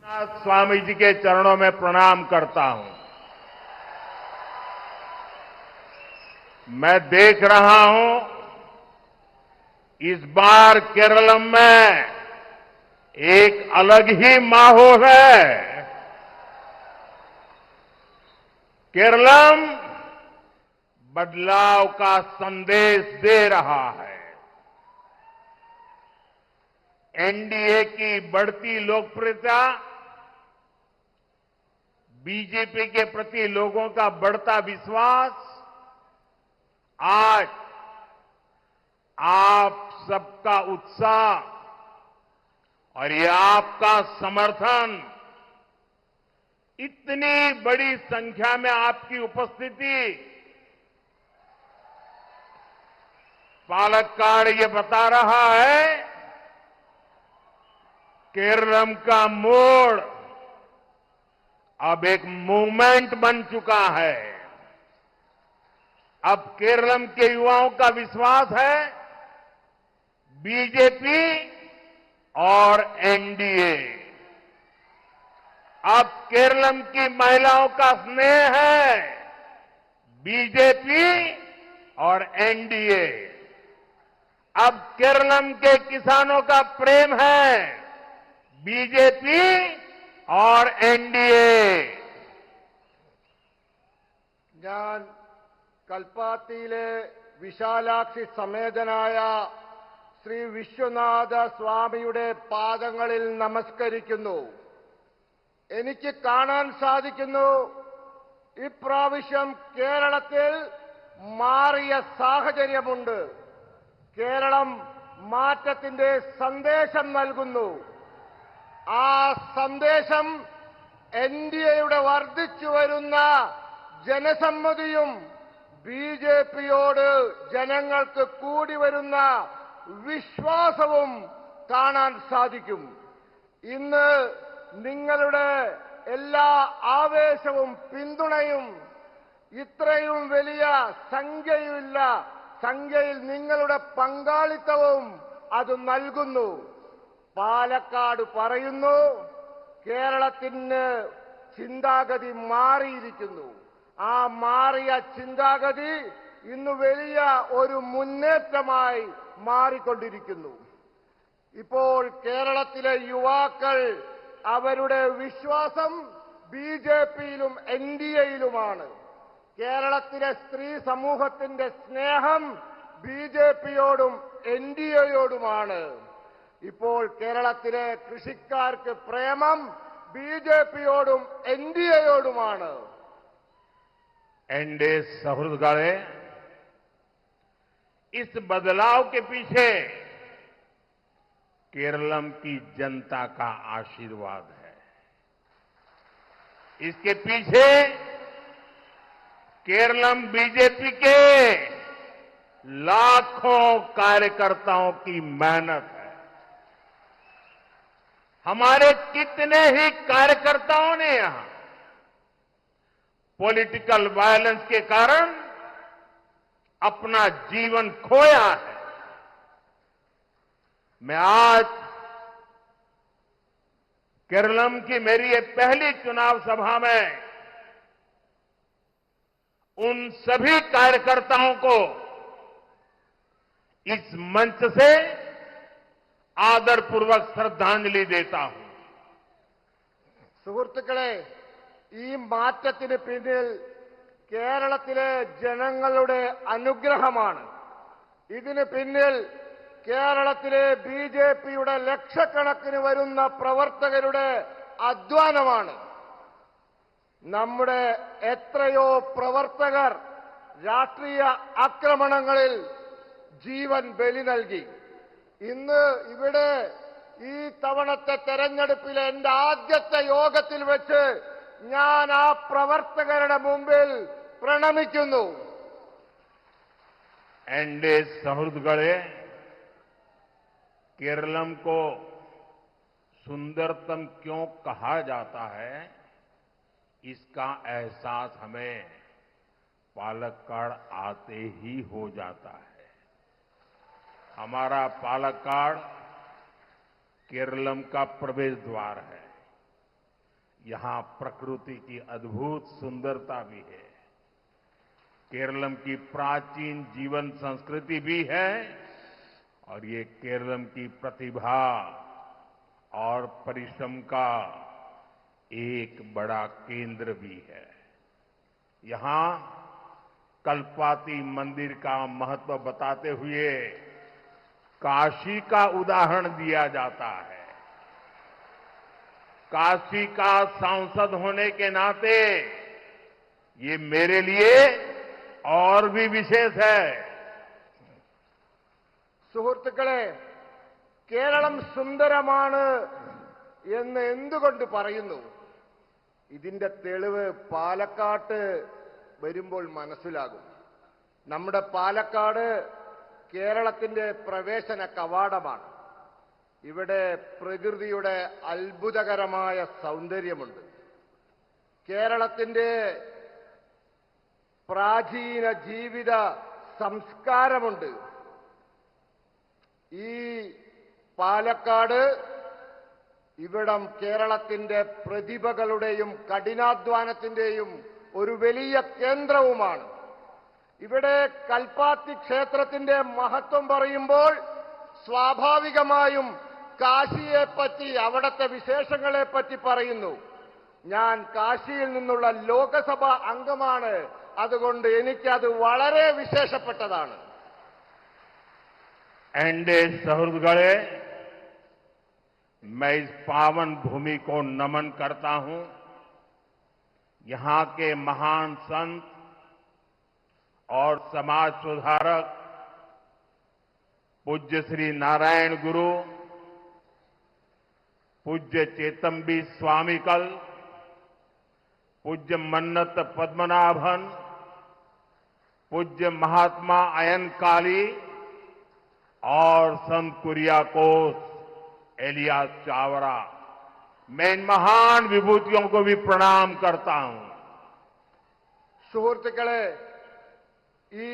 स्वामी जी के चरणों में प्रणाम करता हूं। मैं देख रहा हूं इस बार केरलम में एक अलग ही माहौल है। केरलम बदलाव का संदेश दे रहा है। एनडीए की बढ़ती लोकप्रियता, बीजेपी के प्रति लोगों का बढ़ता विश्वास आज आप सबका उत्साह और ये आपका समर्थन, इतनी बड़ी संख्या में आपकी उपस्थिति पालक्काड़ ये बता रहा है केरलम का मोड़ अब एक मूवमेंट बन चुका है। अब केरलम के युवाओं का विश्वास है बीजेपी और एनडीए। अब केरलम की महिलाओं का स्नेह है बीजेपी और एनडीए। अब केरलम के किसानों का प्रेम है बीजेपी और एनडीए। ഞാൻ കൽപ്പാത്തിയിലെ വിശാലാക്ഷി സമേതനായ ശ്രീ വിശ്വനാഥ സ്വാമിയുടെ പാദങ്ങളിൽ നമസ്കരിക്കുന്നു. എനിക്ക് കാണാൻ സാധിക്കുന്നു ഇപ്രാവശ്യം കേരളത്തിൽ മാറിയ സാഹചര്യമുണ്ട്. കേരളം മാറ്റത്തിന്റെ സന്ദേശം നൽകുന്നു. ആ സന്ദേശം എൻഡിഎയുടെ വർദ്ധിച്ചു വരുന്ന ജനസമ്മതിയും ബിജെപിയോട് ജനങ്ങൾക്ക് കൂടി വരുന്ന വിശ്വാസവും കാണാൻ സാധിക്കും. ഇന്ന് നിങ്ങളുടെ എല്ലാ ആവേശവും പിന്തുണയും ഇത്രയും വലിയ സംഖ്യയിൽ നിങ്ങളുടെ പങ്കാളിത്തവും അത് നൽകുന്നു. പാലക്കാട് പറയുന്നു കേരളത്തിന് ചിന്താഗതി മാറിയിരിക്കുന്നു. ആ മാറിയ ചിന്താഗതി ഇന്ന് വലിയ ഒരു മുന്നേറ്റമായി മാറിക്കൊണ്ടിരിക്കുന്നു. ഇപ്പോൾ കേരളത്തിലെ യുവാക്കൾ അവരുടെ വിശ്വാസം ബിജെപിയിലും എൻഡിഎയിലുമാണ്. കേരളത്തിലെ സ്ത്രീ സമൂഹത്തിന്റെ സ്നേഹം ബിജെപിയോടും എൻഡിഎയോടുമാണ്. ഇപ്പോൾ കേരളത്തിലെ കൃഷിക്കാർക്ക് പ്രേമം ബിജെപിയോടും എൻഡിഎയോടുമാണ്. एनडीए सहृदगणे, इस बदलाव के पीछे केरलम की जनता का आशीर्वाद है। इसके पीछे केरलम बीजेपी के लाखों कार्यकर्ताओं की मेहनत है। हमारे कितने ही कार्यकर्ताओं ने यहां पॉलिटिकल वायलेंस के कारण अपना जीवन खोया है। मैं आज केरलम की मेरी ये पहली चुनाव सभा में उन सभी कार्यकर्ताओं को इस मंच से आदरपूर्वक श्रद्धांजलि देता हूं. സുഹൃത്തുക്കളെ, ഈ മാറ്റത്തിന് പിന്നിൽ കേരളത്തിലെ ജനങ്ങളുടെ അനുഗ്രഹമാണ്. ഇതിന് പിന്നിൽ കേരളത്തിലെ ബിജെപിയുടെ ലക്ഷക്കണക്കിന് വരുന്ന പ്രവർത്തകരുടെ അധ്വാനമാണ്. നമ്മുടെ എത്രയോ പ്രവർത്തകർ രാഷ്ട്രീയ ആക്രമണങ്ങളിൽ ജീവൻ ബലി നൽകി. ഇന്ന് ഇവിടെ ഈ തവണത്തെ തെരഞ്ഞെടുപ്പിലെ എന്റെ ആദ്യത്തെ യോഗത്തിൽ വെച്ച് ഞാൻ ആ പ്രവർത്തകരുടെ മുമ്പിൽ പ്രണമിക്കുന്നു. एनडीए सहृदगणे, केरलम को सुंदरतम क्यों कहा जाता है, इसका एहसास हमें पालक्काड़ आते ही हो जाता है. हमारा पालक्काड़ केरलम का प्रवेश द्वार है. यहां प्रकृति की अद्भुत सुंदरता भी है। केरलम की प्राचीन जीवन संस्कृति भी है और ये केरलम की प्रतिभा और परिश्रम का एक बड़ा केंद्र भी है। यहां कल्पाती मंदिर का महत्व बताते हुए काशी का उदाहरण दिया जाता है। काशी का सांसद होने के नाते ये मेरे लिए और भी विशेष है। സുഹൃത്തുക്കളെ, കേരളം സുന്ദരമാണ് എന്ന് എന്തുകൊണ്ട് പറയുന്നു? ഇതിന്റെ തെളിവ് പാലക്കാട്ട് വരുമ്പോൾ മനസ്സിലാകും. നമ്മുടെ പാലക്കാട് കേരളത്തിന്റെ പ്രവേശന കവാടമാണ്. ഇവിടെ പ്രകൃതിയുടെ അത്ഭുതകരമായ സൗന്ദര്യമുണ്ട്. കേരളത്തിന്റെ പ്രാചീന ജീവിത സംസ്കാരമുണ്ട്. ഈ പാലക്കാട് ഇവിടം കേരളത്തിന്റെ പ്രതിഭകളുടെയും കഠിനാധ്വാനത്തിന്റെയും ഒരു വലിയ കേന്ദ്രവുമാണ്. ഇവിടെ കൽപ്പാത്തി ക്ഷേത്രത്തിന്റെ മഹത്വം പറയുമ്പോൾ സ്വാഭാവികമായും കാശിയെപ്പറ്റി, അവിടത്തെ വിശേഷങ്ങളെപ്പറ്റി പറയുന്നു. ഞാൻ കാശിയിൽ നിന്നുള്ള ലോകസഭ അംഗമാണ്. അതുകൊണ്ട് എനിക്കത് വളരെ വിശേഷപ്പെട്ടതാണ്. एनडीए सहृदगणे, मैं इस पावन भूमि को नमन करता हूं। यहां के महान संत और समाज सुधारक पूज्य श्री नारायण गुरु, पूज्य चेतम्बी स्वामीकल, पूज्य मन्नत पद्मनाभन, पूज्य महात्मा अयनकाली और संत कुरियाकोस एलियास चावरा, मैं इन महान विभूतियों को भी प्रणाम करता हूं। സുഹൃത്തുക്കളെ, ഈ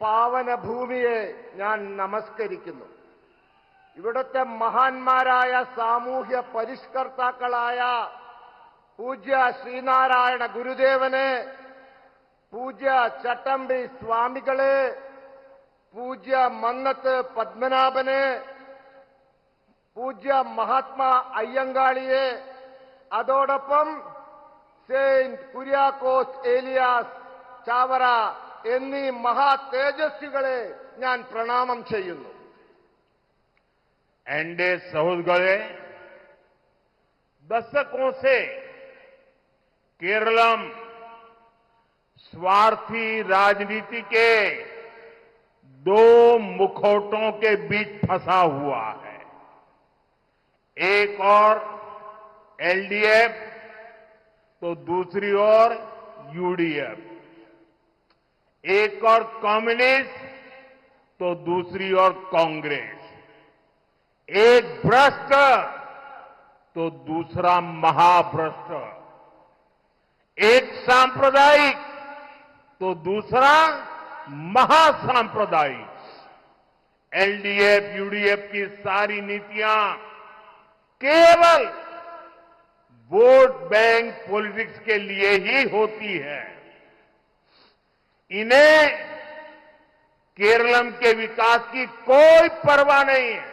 പാവന ഭൂമിയെ ഞാൻ നമസ്കരിക്കുന്നു. ഇവിടുത്തെ മഹാന്മാരായ സാമൂഹ്യ പരിഷ്കർത്താക്കളായ പൂജ്യ ശ്രീനാരായണ ഗുരുദേവനെ, പൂജ്യ ചട്ടമ്പി സ്വാമികളെ, പൂജ്യ മന്നത്ത് പത്മനാഭനെ, പൂജ്യ മഹാത്മാ അയ്യങ്കാളിയെ, അതോടൊപ്പം സെയിന്റ് കുര്യാക്കോസ് ഏലിയാസ് ചാവറ എന്നീ മഹാ തേജസ്വികളെ ഞാൻ പ്രണാമം ചെയ്യുന്നു. एनडीए सहृदगणे, दशकों से केरलम स्वार्थी राजनीति के दो मुखौटों के बीच फंसा हुआ है। एक और एलडीएफ तो दूसरी ओर यूडीएफ, एक और कम्युनिस्ट तो दूसरी ओर कांग्रेस, एक भ्रष्ट तो दूसरा महाभ्रष्ट, एक सांप्रदायिक तो दूसरा महासांप्रदायिक। एलडीएफ यूडीएफ की सारी नीतियां केवल वोट बैंक पॉलिटिक्स के लिए ही होती है। इन्हें केरलम के विकास की कोई परवाह नहीं है।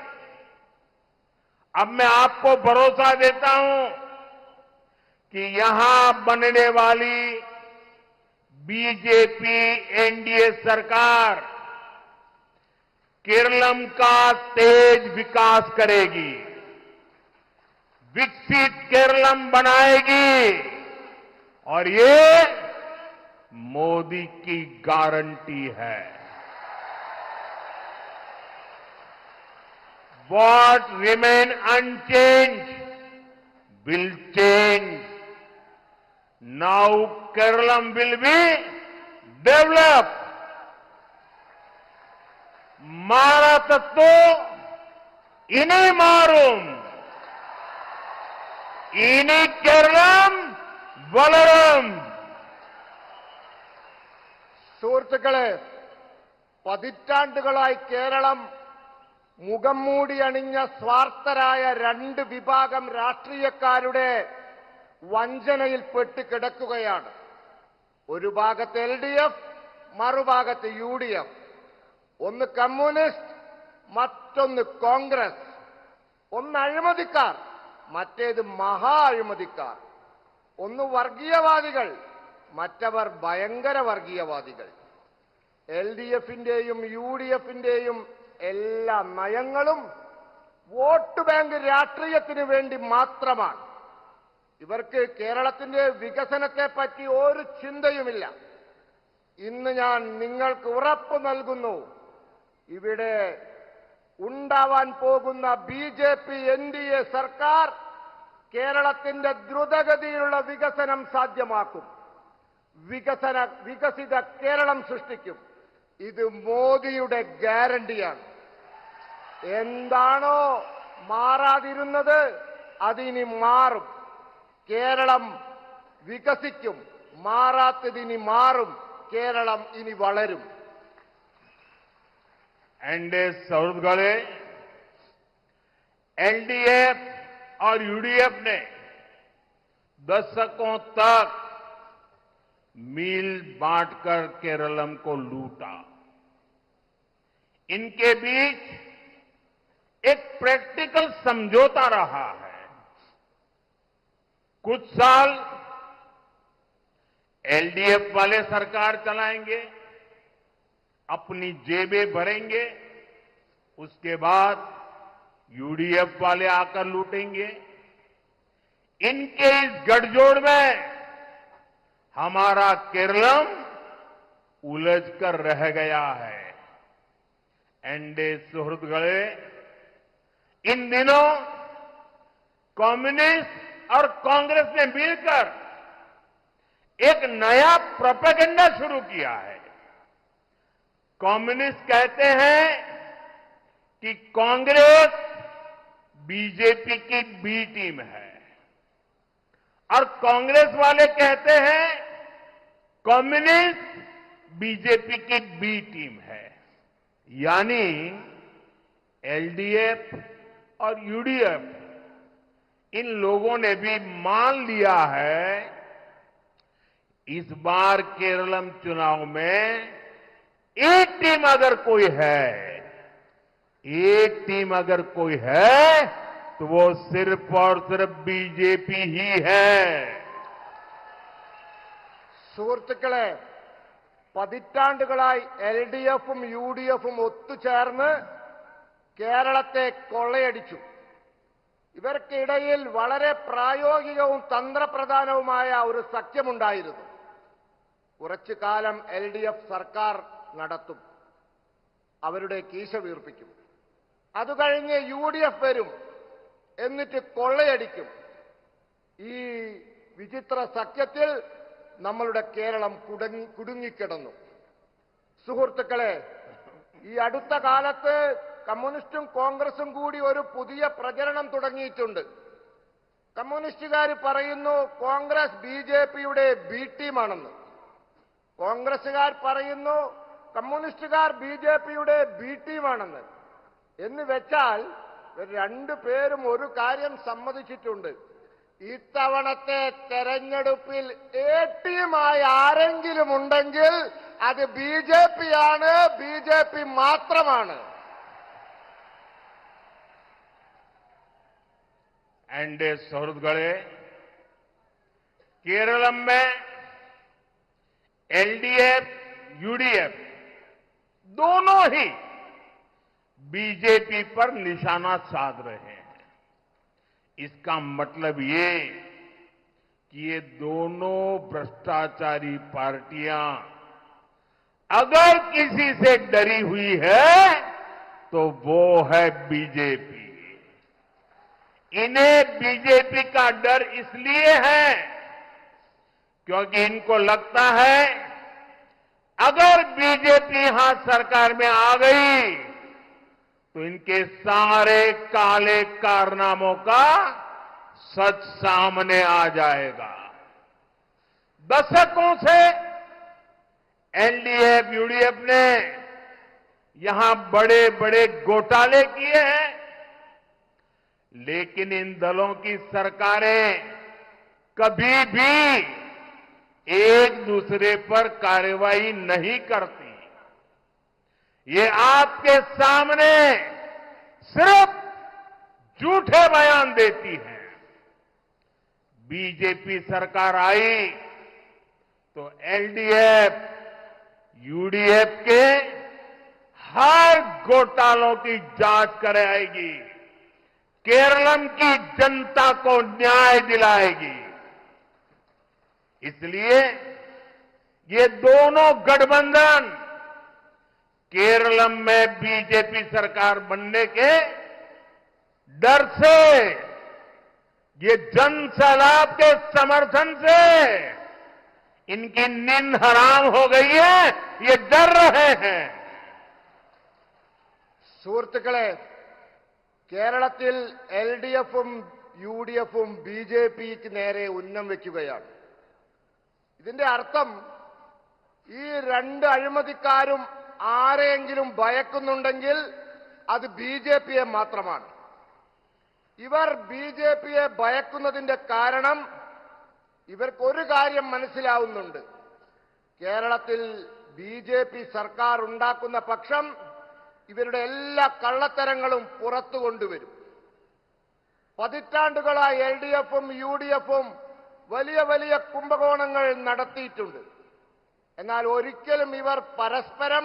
अब मैं आपको भरोसा देता हूं कि यहां बनने वाली बीजेपी एनडीए सरकार केरलम का तेज विकास करेगी, विकसित केरलम बनाएगी और ये मोदी की गारंटी है। What remain unchanged will change. Now Kerala will be developed. मारा तत्तो इन्हें मारूं, इन्हीं केरलम വളരും. സുഹൃത്തുക്കളെ, പതിറ്റാണ്ടുകളായി കേരളം മുഖം മൂടി അണിഞ്ഞ സ്വാർത്ഥരായ രണ്ട് വിഭാഗം രാഷ്ട്രീയക്കാരുടെ വഞ്ചനയിൽപ്പെട്ട് കിടക്കുകയാണ്. ഒരു ഭാഗത്ത് LDF, മറുഭാഗത്ത് UDF. ഒന്ന് കമ്മ്യൂണിസ്റ്റ്, മറ്റൊന്ന് കോൺഗ്രസ്. ഒന്ന് അഴിമതിക്കാർ, മറ്റേത് മഹാ അഴിമതിക്കാർ. ഒന്ന് വർഗീയവാദികൾ, മറ്റവർ ഭയങ്കര വർഗീയവാദികൾ. LDFന്റെയും UDFന്റെയും എല്ലാ നയങ്ങളും വോട്ട് ബാങ്ക് രാഷ്ട്രീയത്തിന് വേണ്ടി മാത്രമാണ്. ഇവർക്ക് കേരളത്തിന്റെ വികസനത്തെ പറ്റി ഒരു ചിന്തയുമില്ല. ഇന്ന് ഞാൻ നിങ്ങൾക്ക് ഉറപ്പ് നൽകുന്നു, ഇവിടെ ഉണ്ടാവാൻ പോകുന്ന BJP NDA സർക്കാർ കേരളത്തിന്റെ ദ്രുതഗതിയിലുള്ള വികസനം സാധ്യമാക്കും. വികസിത കേരളം സൃഷ്ടിക്കും. ഇത് മോദിയുടെ ഗ്യാരണ്ടിയാണ്. എന്താണോ മാറാതിരുന്നത് അതിനി മാറും. കേരളം വികസിക്കും. മാറാത്തതിനി മാറും. കേരളം ഇനി വളരും. एनडीए सहयोगी LDF और UDF ने दशकों तक मील बांटकर केरलम को लूटा. इनके बीच एक प्रैक्टिकल समझौता रहा है. कुछ साल LDF वाले सरकार चलाएंगे, अपनी जेबें भरेंगे, उसके बाद UDF वाले आकर लूटेंगे. इनके इस गठजोड़ में हमारा केरलम उलझकर रह गया है. एनडीए सुहृदगणे, इन दिनों कम्युनिस्ट और कांग्रेस ने मिलकर एक नया प्रोपेगेंडा शुरू किया है. कम्युनिस्ट कहते हैं कि कांग्रेस बीजेपी की बी टीम है और कांग्रेस वाले कहते हैं कम्युनिस्ट बीजेपी की बी टीम है. यानी LDF और UDF इन लोगों ने भी मान लिया है इस बार केरलम चुनाव में एक टीम अगर कोई है तो वो सिर्फ और सिर्फ बीजेपी ही है. സുഹൃത്തുക്കളെ, പതിറ്റാണ്ടുകളായി LDFും UDFും ഒത്തുചേർന്ന് കേരളത്തെ കൊള്ളയടിച്ചു. ഇവർക്കിടയിൽ വളരെ പ്രായോഗികവും തന്ത്രപ്രധാനവുമായ ഒരു സഖ്യമുണ്ടായിരുന്നു. കുറച്ചു കാലം LDF സർക്കാർ നടത്തും, അവരുടെ കീശ വീർപ്പിക്കും. അത് കഴിഞ്ഞ് UDF വരും, എന്നിട്ട് കൊള്ളയടിക്കും. ഈ വിചിത്ര സഖ്യത്തിൽ നമ്മളുടെ കേരളം കുടുങ്ങിക്കിടന്നു. സുഹൃത്തുക്കളെ, ഈ അടുത്ത കാലത്ത് കമ്മ്യൂണിസ്റ്റും കോൺഗ്രസും കൂടി ഒരു പുതിയ പ്രചരണം തുടങ്ങിയിട്ടുണ്ട്. കമ്മ്യൂണിസ്റ്റുകാർ പറയുന്നു കോൺഗ്രസ് BJPയുടെ ബി ടീമാണെന്ന്. കോൺഗ്രസുകാർ പറയുന്നു കമ്മ്യൂണിസ്റ്റുകാർ BJPയുടെ ബി ടീമാണെന്ന്. എന്ന് വെച്ചാൽ രണ്ടുപേരും ഒരു കാര്യം സമ്മതിച്ചിട്ടുണ്ട്, ഇത്തവണത്തെ തെരഞ്ഞെടുപ്പിൽ എ ടീമായി ആരെങ്കിലും ഉണ്ടെങ്കിൽ അത് BJPയാണ്, BJP മാത്രമാണ്. एनडीए सहयोगी केरलम में LDF, UDF दोनों ही बीजेपी पर निशाना साध रहे हैं. इसका मतलब ये कि ये दोनों भ्रष्टाचारी पार्टियां अगर किसी से डरी हुई है तो वो है बीजेपी. इन्हें बीजेपी का डर इसलिए है क्योंकि इनको लगता है अगर बीजेपी यहां सरकार में आ गई तो इनके सारे काले कारनामों का सच सामने आ जाएगा. दशकों से LDF, UDF ने यहां बड़े बड़े घोटाले किए हैं, लेकिन इन दलों की सरकारें कभी भी एक दूसरे पर कार्रवाई नहीं करती। ये आपके सामने सिर्फ झूठे बयान देती है। बीजेपी सरकार आई तो एलडीएफ, यूडीएफ के हर घोटालों की जांच कराएगी, केरलम की जनता को न्याय दिलाएगी। इसलिए ये दोनों गठबंधन केरलम में बीजेपी सरकार बनने के डर से, ये जन सैलाब के समर्थन से इनकी नींद हराम हो गई है, ये डर रहे हैं। സുഹൃത്തുക്കളെ, കേരളത്തിൽ എൽഡിഎഫും യുഡിഎഫും ബിജെപിക്ക് നേരെ ഉന്നം വയ്ക്കുകയാണ്. ഇതിന്റെ അർത്ഥം ഈ രണ്ട് അഴിമതിക്കാരും ആരെയെങ്കിലും ഭയക്കുന്നുണ്ടെങ്കിൽ അത് ബിജെപിയെ മാത്രമാണ്. ഇവർ ബിജെപിയെ ഭയക്കുന്നതിന്റെ കാരണം ഇവർക്കൊരു കാര്യം മനസ്സിലാവുന്നുണ്ട്. കേരളത്തിൽ ബിജെപി സർക്കാർ ഉണ്ടാക്കുന്ന പക്ഷം ഇവരുടെ എല്ലാ കള്ളത്തരങ്ങളും പുറത്തു കൊണ്ടുവരും. പതിറ്റാണ്ടുകളായി എൽഡിഎഫും യുഡിഎഫും വലിയ വലിയ കുംഭകോണങ്ങൾ നടത്തിയിട്ടുണ്ട്. എന്നാൽ ഒരിക്കലും ഇവർ പരസ്പരം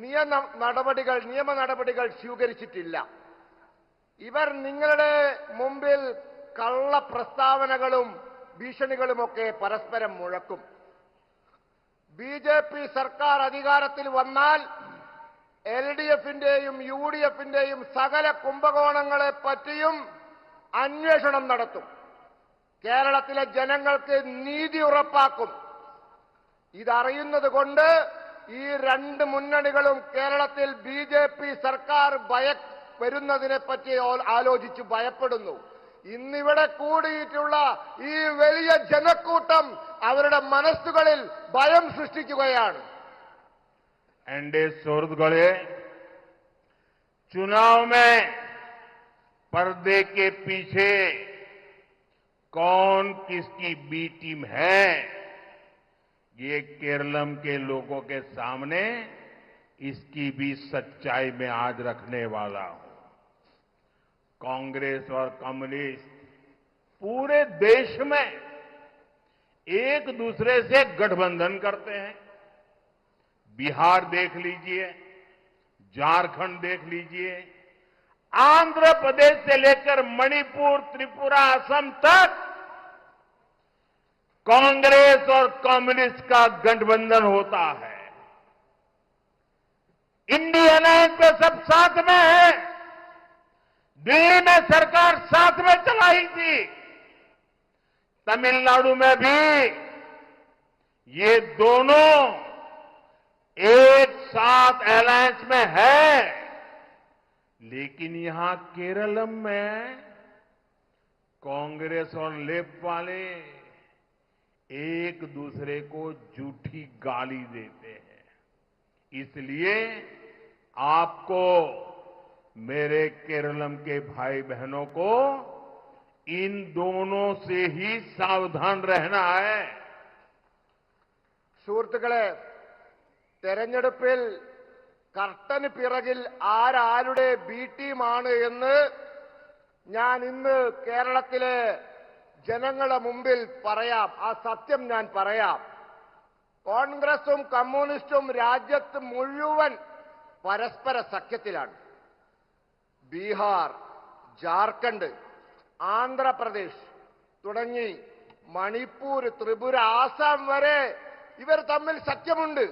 നിയമ നടപടികൾ സ്വീകരിച്ചിട്ടില്ല. ഇവർ നിങ്ങളുടെ മുമ്പിൽ കള്ള പ്രസ്താവനകളും ഭീഷണികളുമൊക്കെ പരസ്പരം മുഴക്കും. ബിജെപി സർക്കാർ അധികാരത്തിൽ വന്നാൽ എൽഡിഎഫിന്റെയും യുഡിഎഫിന്റെയും സകല കുംഭകോണങ്ങളെ പറ്റിയും അന്വേഷണം നടത്തും. കേരളത്തിലെ ജനങ്ങൾക്ക് നീതി ഉറപ്പാക്കും. ഇതറിയുന്നത് കൊണ്ട് ഈ രണ്ട് മുന്നണികളും കേരളത്തിൽ ബിജെപി സർക്കാർ വരുന്നതിനെ പറ്റി ആലോചിച്ച് ഭയപ്പെടുന്നു. ഇന്നിവിടെ കൂടിയിട്ടുള്ള ഈ വലിയ ജനക്കൂട്ടം അവരുടെ മനസ്സുകളിൽ ഭയം സൃഷ്ടിക്കുകയാണ്. एनडीए सुहृदगढ़े, चुनाव में पर्दे के पीछे कौन किसकी बी टीम है, ये केरलम के लोगों के सामने इसकी भी सच्चाई में आज रखने वाला हूं। कांग्रेस और कम्युनिस्ट पूरे देश में एक दूसरे से गठबंधन करते हैं। बिहार देख लीजिए, झारखंड देख लीजिए, आंध्र प्रदेश से लेकर मणिपुर, त्रिपुरा, असम तक कांग्रेस और कम्युनिस्ट का गठबंधन होता है। इंडिया अलायंस पे सब साथ में है। दिल्ली में सरकार साथ में चलाई थी, तमिलनाडु में भी ये दोनों एक साथ अलायंस में है। लेकिन यहां केरलम में कांग्रेस और लेफ्ट वाले एक दूसरे को झूठी गाली देते हैं। इसलिए आपको, मेरे केरलम के भाई बहनों को, इन दोनों से ही सावधान रहना है। സുഹൃത്തുക്കളെ, തെരഞ്ഞെടുപ്പിൽ കർട്ടന് പിറകിൽ ആരാരുടെ ബി ടീമാണ് എന്ന് ഞാൻ ഇന്ന് കേരളത്തിലെ ജനങ്ങളുടെ മുമ്പിൽ പറയാം. ആ സത്യം ഞാൻ പറയാം. കോൺഗ്രസും കമ്മ്യൂണിസ്റ്റും രാജ്യത്ത് മുഴുവൻ പരസ്പര സഖ്യത്തിലാണ്. ബീഹാർ, ജാർഖണ്ഡ്, ആന്ധ്രാപ്രദേശ് തുടങ്ങി മണിപ്പൂർ, ത്രിപുര, ആസാം വരെ ഇവർ തമ്മിൽ സഖ്യമുണ്ട്.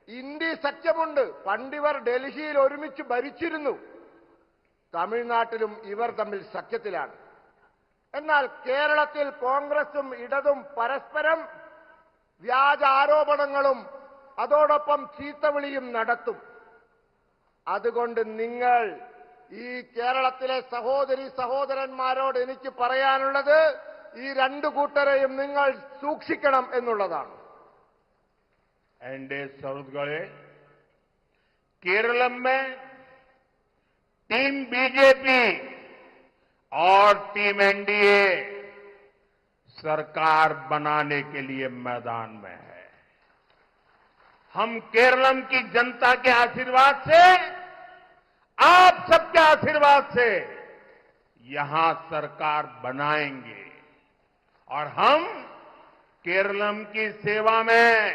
ഇന്ത്യ സഖ്യമുണ്ട്. പണ്ടിവർ ഡൽഹിയിൽ ഒരുമിച്ച് ഭരിച്ചിരുന്നു. തമിഴ്നാട്ടിലും ഇവർ തമ്മിൽ സഖ്യത്തിലാണ്. എന്നാൽ കേരളത്തിൽ കോൺഗ്രസും ഇടതും പരസ്പരം വ്യാജ ആരോപണങ്ങളും അതോടൊപ്പം ചീത്തവിളിയും നടത്തും. അതുകൊണ്ട് നിങ്ങൾ ഈ കേരളത്തിലെ സഹോദരി സഹോദരന്മാരോട് എനിക്ക് പറയാനുള്ളത്, ഈ രണ്ടു കൂട്ടരെയും നിങ്ങൾ സൂക്ഷിക്കണം എന്നുള്ളതാണ്. एनडीए सुहृदगढ़े, केरलम में टीम बीजेपी और टीम एनडीए सरकार बनाने के लिए मैदान में है। हम केरलम की जनता के आशीर्वाद से, आप सबके आशीर्वाद से यहां सरकार बनाएंगे और हम केरलम की सेवा में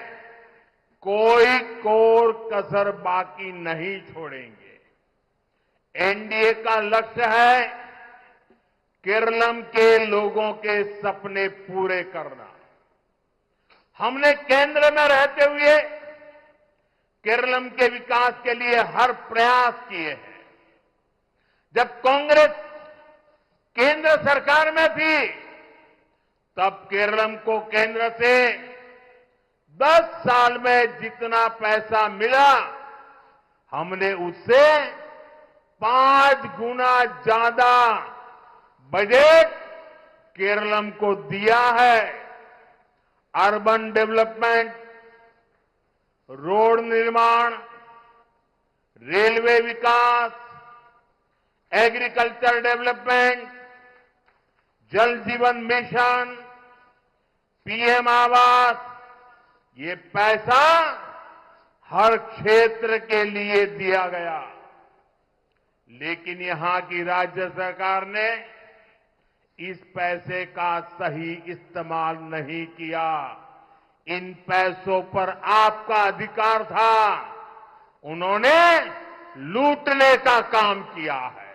कोई कोर कसर बाकी नहीं छोड़ेंगे। एनडीए का लक्ष्य है केरलम के लोगों के सपने पूरे करना। हमने केंद्र में रहते हुए केरलम के विकास के लिए हर प्रयास किए हैं। जब कांग्रेस केंद्र सरकार में थी, तब केरलम को केंद्र से 10 साल में जितना पैसा मिला, हमने उससे 5 गुना ज्यादा बजट केरलम को दिया है। अर्बन डेवलपमेंट, रोड निर्माण, रेलवे विकास, एग्रीकल्चर डेवलपमेंट, जल जीवन मिशन, पीएम आवास, ये पैसा हर क्षेत्र के लिए दिया गया। लेकिन यहां की राज्य सरकार ने इस पैसे का सही इस्तेमाल नहीं किया। इन पैसों पर आपका अधिकार था, उन्होंने लूटने का काम किया है।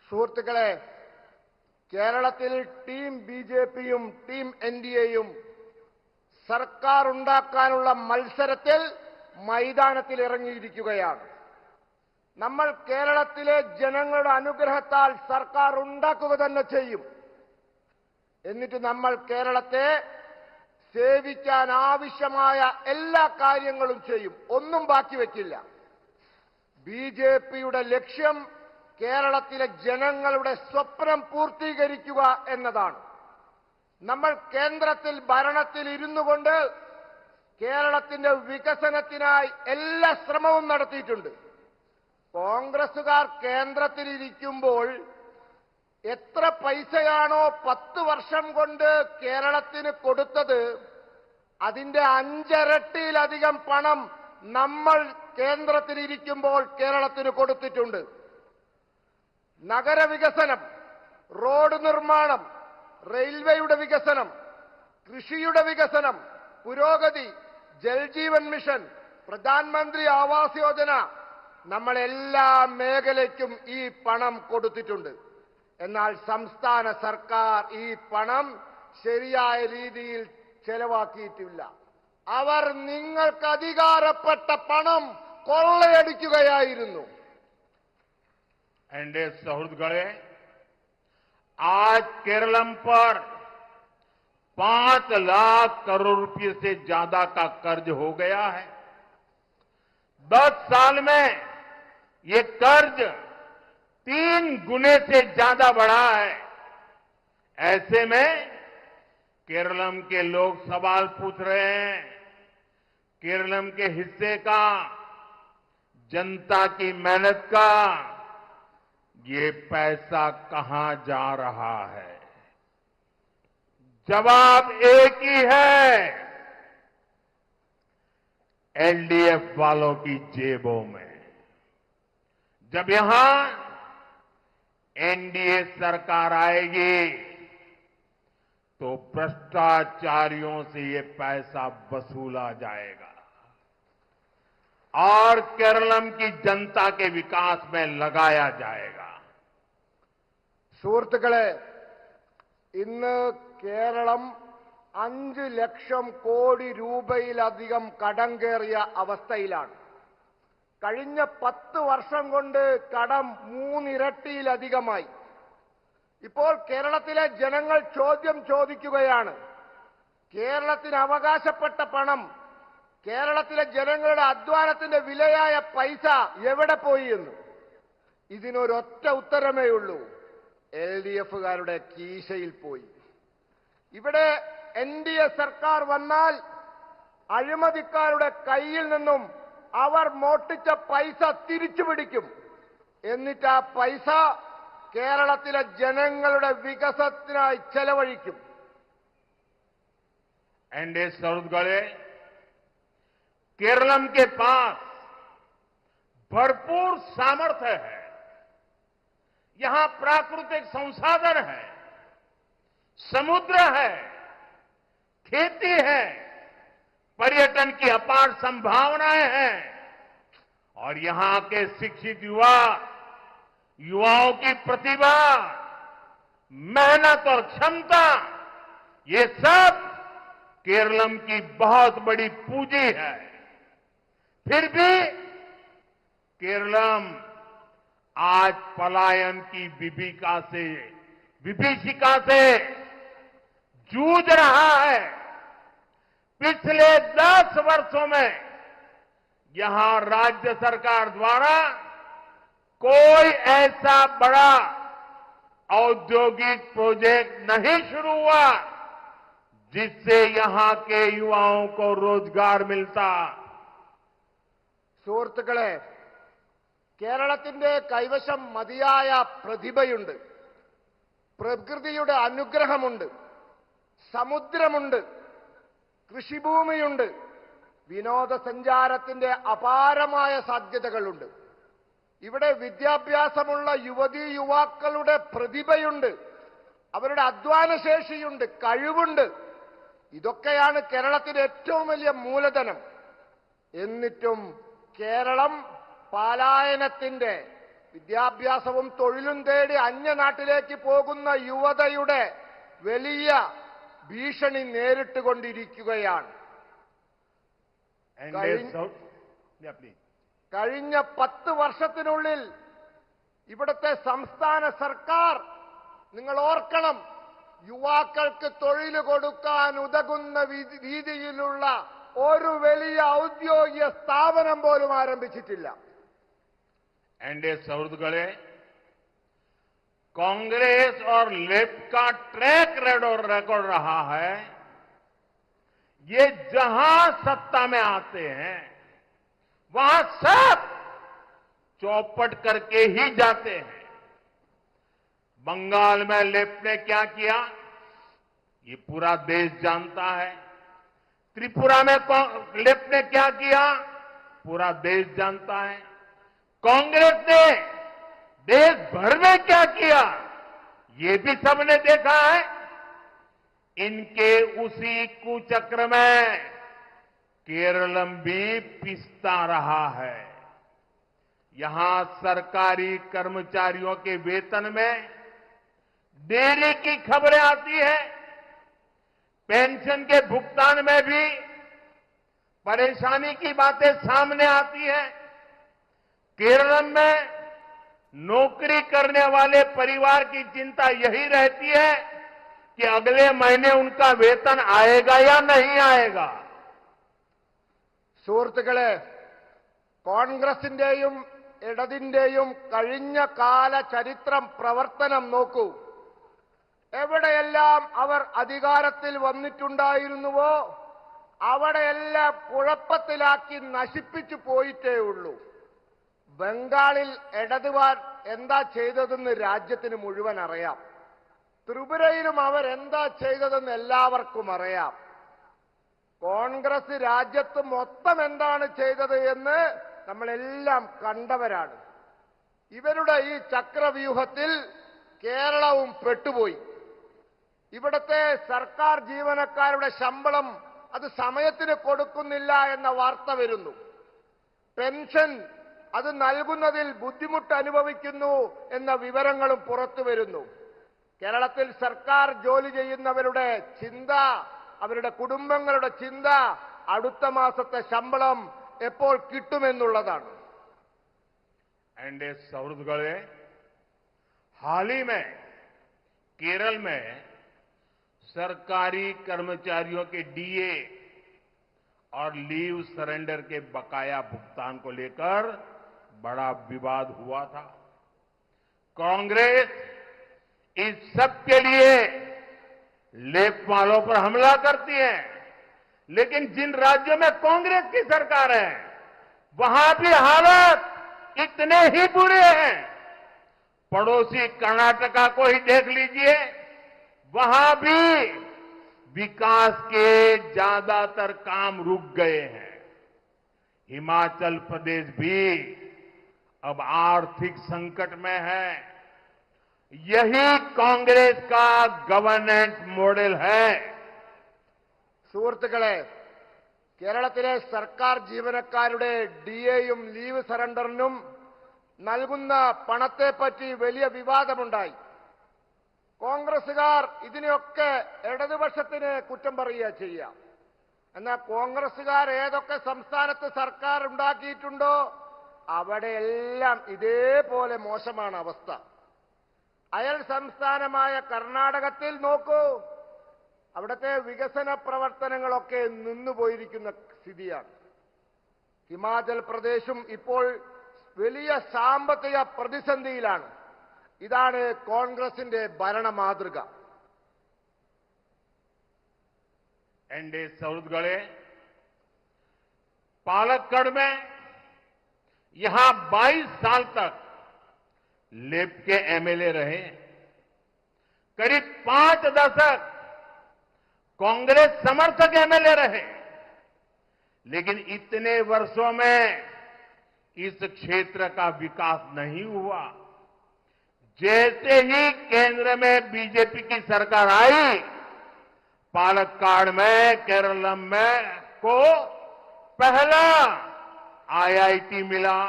സുഹൃത്തുക്കളെ, കേരളത്തിൽ ടീം ബിജെപിയും ടീം എൻഡിഎയും സർക്കാർ ഉണ്ടാക്കാനുള്ള മത്സരത്തിൽ മൈതാനത്തിൽ ഇറങ്ങിയിരിക്കുകയാണ്. നമ്മൾ കേരളത്തിലെ ജനങ്ങളുടെ അനുഗ്രഹത്താൽ സർക്കാർ ഉണ്ടാക്കുക തന്നെ ചെയ്യും. എന്നിട്ട് നമ്മൾ കേരളത്തെ സേവിക്കാൻ ആവശ്യമായ എല്ലാ കാര്യങ്ങളും ചെയ്യും. ഒന്നും ബാക്കി വയ്ക്കില്ല. ബിജെപിയുടെ ലക്ഷ്യം കേരളത്തിലെ ജനങ്ങളുടെ സ്വപ്നം പൂർത്തീകരിക്കുക എന്നതാണ്. നമ്മൾ കേന്ദ്രത്തിൽ ഭരണത്തിൽ ഇരുന്നുകൊണ്ട് കേരളത്തിന്റെ വികസനത്തിനായി എല്ലാ ശ്രമവും നടത്തിയിട്ടുണ്ട്. കോൺഗ്രസുകാർ കേന്ദ്രത്തിലിരിക്കുമ്പോൾ എത്ര പൈസയാണോ 10 വർഷം കൊണ്ട് കേരളത്തിന് കൊടുത്തത്, അതിന്റെ 5 ഇരട്ടിയിലധികം പണം നമ്മൾ കേന്ദ്രത്തിലിരിക്കുമ്പോൾ കേരളത്തിന് കൊടുത്തിട്ടുണ്ട്. നഗരവികസനം, റോഡ് നിർമ്മാണം, റെയിൽവേയുടെ വികസനം, കൃഷിയുടെ വികസനം, പുരോഗതി, ജൽജീവൻ മിഷൻ, പ്രധാനമന്ത്രി ആവാസ് യോജന, നമ്മൾ എല്ലാ മേഖലയ്ക്കും ഈ പണം കൊടുത്തിട്ടുണ്ട്. എന്നാൽ സംസ്ഥാന സർക്കാർ ഈ പണം ശരിയായ രീതിയിൽ ചെലവാക്കിയിട്ടില്ല. അവർ നിങ്ങൾക്ക് അധികാരപ്പെട്ട പണം കൊള്ളയടിക്കുകയായിരുന്നു. एनडीए सौहृदगणे, आज केरलम पर 5 लाख करोड़ रुपए से ज्यादा का कर्ज हो गया है। 10 साल में ये कर्ज 3 गुने से ज्यादा बढ़ा है। ऐसे में केरलम के लोग सवाल पूछ रहे हैं, केरलम के हिस्से का, जनता की मेहनत का ये पैसा कहां जा रहा है? जवाब एक ही है, एलडीएफ वालों की जेबों में। जब यहां एनडीए सरकार आएगी तो भ्रष्टाचारियों से ये पैसा वसूला जाएगा और केरलम की जनता के विकास में लगाया जाएगा। സുഹൃത്തുക്കളെ, ഇന്ന് കേരളം 5 ലക്ഷം കോടി രൂപയിലധികം കടം കയറിയ അവസ്ഥയിലാണ്. കഴിഞ്ഞ 10 വർഷം കൊണ്ട് കടം 3 ഇരട്ടിയിലധികമായി. ഇപ്പോൾ കേരളത്തിലെ ജനങ്ങൾ ചോദ്യം ചോദിക്കുകയാണ്, കേരളത്തിന് അവകാശപ്പെട്ട പണം, കേരളത്തിലെ ജനങ്ങളുടെ അധ്വാനത്തിന്റെ വിലയായ പൈസ എവിടെ പോയി എന്ന്. ഇതിനൊരൊറ്റ ഉത്തരമേ ഉള്ളൂ, എൽഡിഎഫുകാരുടെ കീശയിൽ പോയി. ഇവിടെ എൻഡിഎ സർക്കാർ വന്നാൽ അഴിമതിക്കാരുടെ കയ്യിൽ നിന്നും അവർ മോഷ്ടിച്ച പൈസ തിരിച്ചു പിടിക്കും. എന്നിട്ട് ആ പൈസ കേരളത്തിലെ ജനങ്ങളുടെ വികസനത്തിനായി ചെലവഴിക്കും. एनडीए सौरगढ़े केरलम के पास भरपूर सामर्थ्य है. यहां प्राकृतिक संसाधन है, समुद्र है, खेती है, पर्यटन की अपार संभावनाएं हैं और यहां के शिक्षित युवाओं की प्रतिभा, मेहनत और क्षमता, ये सब केरलम की बहुत बड़ी पूंजी है. फिर भी केरलम आज पलायन की विभीषिका से जूझ रहा है. पिछले 10 वर्षों में यहां राज्य सरकार द्वारा कोई ऐसा बड़ा औद्योगिक प्रोजेक्ट नहीं शुरू हुआ जिससे यहां के युवाओं को रोजगार मिलता. സുഹൃത്തുക്കളെ, കേരളത്തിന്റെ കൈവശം മതിയായ പ്രതിഭയുണ്ട്, പ്രകൃതിയുടെ അനുഗ്രഹമുണ്ട്, സമുദ്രമുണ്ട്, കൃഷിഭൂമിയുണ്ട്, വിനോദസഞ്ചാരത്തിന്റെ അപാരമായ സാധ്യതകളുണ്ട്. ഇവിടെ വിദ്യാഭ്യാസമുള്ള യുവതീ യുവാക്കളുടെ പ്രതിഭയുണ്ട്, അവരുടെ അധ്വാനശേഷിയുണ്ട്, കഴിവുണ്ട്. ഇതൊക്കെയാണ് കേരളത്തിന്റെ ഏറ്റവും വലിയ മൂലധനം. എന്നിട്ടും കേരളം പലായനത്തിന്റെ, വിദ്യാഭ്യാസവും തൊഴിലും തേടി അന്യനാട്ടിലേക്ക് പോകുന്ന യുവതയുടെ വലിയ ഭീഷണി നേരിട്ടുകൊണ്ടിരിക്കുകയാണ്. കഴിഞ്ഞ 10 വർഷത്തിനുള്ളിൽ ഇവിടുത്തെ സംസ്ഥാന സർക്കാർ, നിങ്ങൾ ഓർക്കണം, യുവാക്കൾക്ക് തൊഴിൽ കൊടുക്കാൻ ഉതകുന്ന രീതിയിലുള്ള ഒരു വലിയ ഔദ്യോഗിക സ്ഥാപനം പോലും ആരംഭിച്ചിട്ടില്ല. एनडीए सौरगढ़े कांग्रेस और लेफ्ट का ट्रैक रिकॉर्ड रहा है. ये जहां सत्ता में आते हैं वहां सब चौपट करके ही जाते हैं. बंगाल में लेफ्ट ने क्या किया ये पूरा देश जानता है. त्रिपुरा में लेफ्ट ने क्या किया पूरा देश जानता है. कांग्रेस ने देश भर में क्या किया ये भी सबने देखा है. इनके उसी कुचक्र में केरलम भी पिसता रहा है. यहां सरकारी कर्मचारियों के वेतन में देरी की खबरें आती है. पेंशन के भुगतान में भी परेशानी की बातें सामने आती है. केरल में नौकरी करने वाले परिवार की चिंता यही रहती है कि अगले महीने उनका वेतन आएगा या नहीं आएगा. സുഹൃത്തുക്കളെ, കോൺഗ്രസിന്റെയും ഇടതിന്റെയും കഴിഞ്ഞ കാല ചരിത്രം പ്രവർത്തനം നോക്കൂ. എവിടെയെല്ലാം അവർ അധികാരത്തിൽ വന്നിട്ടുണ്ടായിരുന്നുവോ അവിടെയെല്ലാം കുഴപ്പത്തിലാക്കി നശിപ്പിച്ചു പോയിട്ടേ ഉള്ളൂ. ബംഗാളിൽ ഇടതുപാർ എന്താ ചെയ്തതെന്ന് രാജ്യത്തിന് മുഴുവൻ അറിയാം. ത്രിപുരയിലും അവർ എന്താ ചെയ്തതെന്ന് എല്ലാവർക്കും അറിയാം. കോൺഗ്രസ് രാജ്യത്ത് മൊത്തം എന്താണ് ചെയ്തത് എന്ന് നമ്മളെല്ലാം കണ്ടവരാണ്. ഇവരുടെ ഈ ചക്രവ്യൂഹത്തിൽ കേരളവും പെട്ടുപോയി. ഇവിടുത്തെ സർക്കാർ ജീവനക്കാരുടെ ശമ്പളം അത് സമയത്തിന് കൊടുക്കുന്നില്ല എന്ന വാർത്ത വരുന്നു. പെൻഷൻ അത് നൽകുന്നതിൽ ബുദ്ധിമുട്ട് അനുഭവിക്കുന്നു എന്ന വിവരങ്ങളും പുറത്തു വരുന്നു. കേരളത്തിൽ സർക്കാർ ജോലി ചെയ്യുന്നവരുടെ ചിന്ത, അവരുടെ കുടുംബങ്ങളുടെ ചിന്ത അടുത്ത മാസത്തെ ശമ്പളം എപ്പോൾ കിട്ടുമെന്നുള്ളതാണ്. एनडीए सौरगढ़े हाल ही में केरल में सरकारी कर्मचारियों के डीए और लीव सरेंडर के बकाया भुगतान को लेकर बड़ा विवाद हुआ था. कांग्रेस इस सब के लिए लेफ्ट वालों पर हमला करती है, लेकिन जिन राज्यों में कांग्रेस की सरकार है वहां भी हालात इतने ही बुरे हैं. पड़ोसी कर्नाटका को ही देख लीजिए, वहां भी विकास के ज्यादातर काम रुक गए हैं। हिमाचल प्रदेश भी अब आर्थिक संकट में है। यही कांग्रेस का गवर्नेंस मॉडल है। സുഹൃത്തുക്കളെ, കേരളത്തിലെ സർക്കാർ ജീവനക്കാരുടെ ഡിഎയും ലീവ് സറണ്ടറിനും നൽകുന്ന പണത്തെപ്പറ്റി വലിയ വിവാദമുണ്ടായി. കോൺഗ്രസുകാർ ഇതിനെയൊക്കെ ഇടതുപക്ഷത്തിന് കുറ്റം പറയുക ചെയ്യാം. എന്നാൽ കോൺഗ്രസുകാർ ഏതൊക്കെ സംസ്ഥാനത്ത് സർക്കാർ ഉണ്ടാക്കിയിട്ടുണ്ടോ അവിടെയെല്ലാം ഇതേപോലെ മോശമാണ് അവസ്ഥ. അയൽ സംസ്ഥാനമായ കർണാടകത്തിൽ നോക്കൂ, അവിടുത്തെ വികസന പ്രവർത്തനങ്ങളൊക്കെ നിന്നുപോയിരിക്കുന്ന സ്ഥിതിയാണ്. ഹിമാചൽ പ്രദേശും ഇപ്പോൾ വലിയ സാമ്പത്തിക പ്രതിസന്ധിയിലാണ്. ഇതാണ് കോൺഗ്രസിന്റെ ഭരണ മാതൃക. एनडीए सौरगढ़े पालक्कड़ में यहां 22 साल तक लेप के एमएलए रहे। करीब 5 दशक कांग्रेस समर्थक एमएलए रहे। लेकिन इतने वर्षों में इस क्षेत्र का विकास नहीं हुआ। जैसे ही केंद्र में बीजेपी की सरकार आई, पालक्काड़ में, केरलम में को पहला आईआईटी मिला।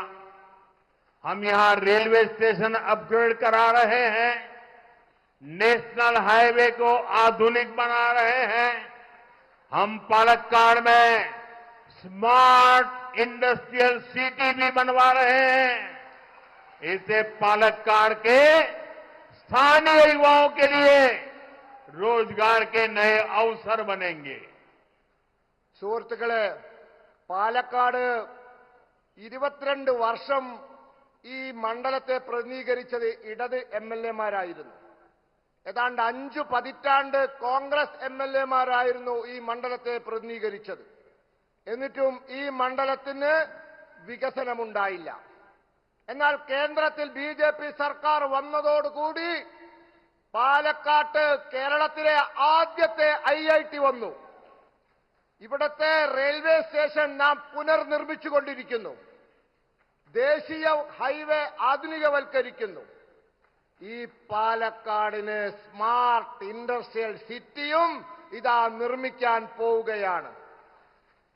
हम यहां रेलवे स्टेशन अपग्रेड करा रहे हैं, नेशनल हाईवे को आधुनिक बना रहे हैं। हम पालक्काड़ में स्मार्ट इंडस्ट्रियल सिटी भी बनवा रहे हैं। इससे पालक्काड़ के स्थानीय युवाओं के लिए रोजगार के नए अवसर बनेंगे। സുഹൃത്തുക്കളെ, പാലക്കാട് 22 വർഷം ഈ മണ്ഡലത്തെ പ്രതിനിധീകരിച്ചത് ഇടത് എംഎൽഎമാരായിരുന്നു. ഏതാണ്ട് 5 പതിറ്റാണ്ട് കോൺഗ്രസ് എംഎൽഎമാരായിരുന്നു ഈ മണ്ഡലത്തെ പ്രതിനിധീകരിച്ചത്. എന്നിട്ടും ഈ മണ്ഡലത്തിന് വികസനമുണ്ടായില്ല. എന്നാൽ കേന്ദ്രത്തിൽ ബിജെപി സർക്കാർ വന്നതോടുകൂടി പാലക്കാട്ട് കേരളത്തിലെ ആദ്യത്തെ ഐഐടി വന്നു. ഇവിടത്തെ റെയിൽവേ സ്റ്റേഷൻ നാം പുനർനിർമ്മിച്ചുകൊണ്ടിരിക്കുന്നു. ദേശീയ ഹൈവേ ആധുനികവൽക്കരിക്കുന്നു. ഈ പാലക്കാടിന് സ്മാർട്ട് ഇൻഡസ്ട്രിയൽ സിറ്റിയും ഇതാ നിർമ്മിക്കാൻ പോവുകയാണ്.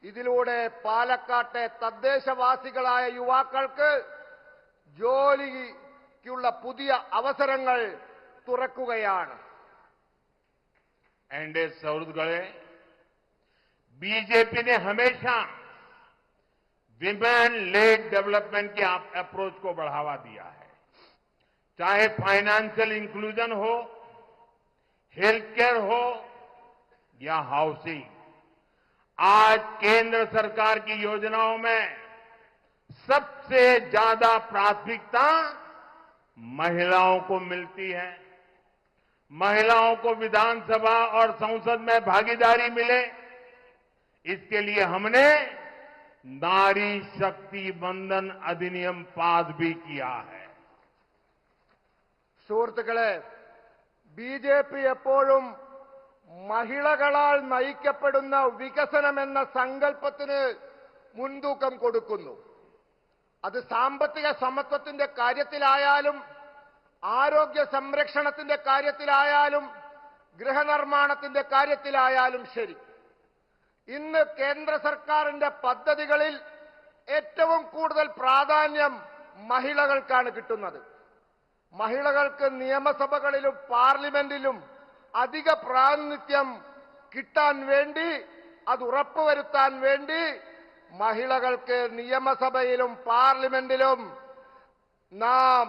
ഇതിലൂടെ പാലക്കാട്ടെ തദ്ദേശവാസികളായ യുവാക്കൾക്ക് ജോലിക്കുള്ള പുതിയ അവസരങ്ങൾ തുറക്കുകയാണ്. एनडीए सौरगढ़े बीजेपी ने हमेशा विमेन लेड डेवलपमेंट की अप्रोच को बढ़ावा दिया है। चाहे फाइनेंशियल इंक्लूजन हो, हेल्थ केयर हो या हाउसिंग। आज केंद्र सरकार की योजनाओं में सबसे ज्यादा प्राथमिकता महिलाओं को मिलती है। महिलाओं को विधानसभा और संसद में भागीदारी मिले, इसके लिए हमने नारी शक्ति बंधन अधिनियम पास भी किया है। സുഹൃത്തുക്കളെ, ബിജെപി എപ്പോഴും മഹിളകളാൽ നയിക്കപ്പെടുന്ന വികസനം എന്ന സങ്കല്പത്തിന് മുൻതൂക്കം കൊടുക്കുന്നു. അത് സാമ്പത്തിക സമത്വത്തിന്റെ കാര്യത്തിലായാലും ആരോഗ്യ സംരക്ഷണത്തിന്റെ കാര്യത്തിലായാലും ഗൃഹനിർമ്മാണത്തിന്റെ കാര്യത്തിലായാലും ശരി. ഇന്ന് കേന്ദ്ര സർക്കാരിന്റെ പദ്ധതികളിൽ ഏറ്റവും കൂടുതൽ പ്രാധാന്യം മഹിളകൾക്കാണ് കിട്ടുന്നത്. മഹിളകൾക്ക് നിയമസഭകളിലും പാർലമെന്റിലും അധിക പ്രാതിനിധ്യം കിട്ടാൻ വേണ്ടി, അത് ഉറപ്പുവരുത്താൻ വേണ്ടി മഹിളകൾക്ക് നിയമസഭയിലും പാർലമെന്റിലും നാം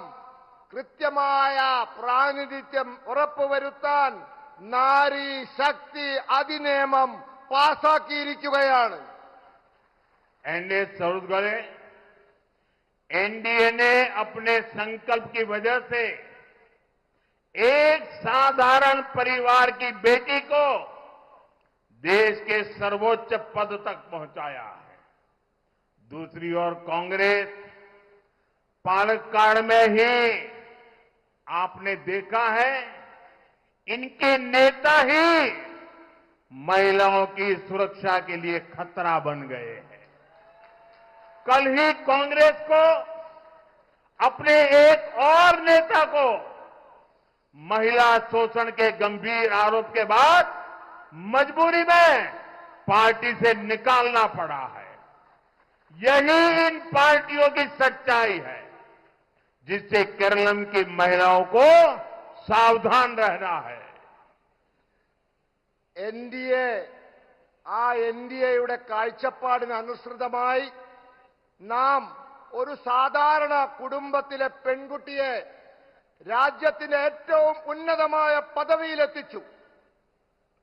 കൃത്യമായ പ്രാതിനിധ്യം ഉറപ്പുവരുത്താൻ നാരി ശക്തി അധിനിയമം പാസാക്കിയിരിക്കുകയാണ്. एनडीए सौरगढ़े एनडीए ने अपने संकल्प की वजह से एक साधारण परिवार की बेटी को देश के सर्वोच्च पद तक पहुंचाया है। दूसरी ओर कांग्रेस पालक्काड़ में ही आपने देखा है इनके नेता ही महिलाओं की सुरक्षा के लिए खतरा बन गए हैं। कल ही कांग्रेस को अपने एक और नेता को महिला शोषण के गंभीर आरोप के बाद मजबूरी में पार्टी से निकालना पड़ा है। यही इन पार्टियों की सच्चाई है, जिससे केरलम की महिलाओं को सावधान रहना है। എൻഡിഎയുടെ കാഴ്ചപ്പാടിന് അനുസൃതമായി നാം ഒരു സാധാരണ കുടുംബത്തിലെ പെൺകുട്ടിയെ രാജ്യത്തിന്റെ ഏറ്റവും ഉന്നതമായ പദവിയിലെത്തിച്ചു.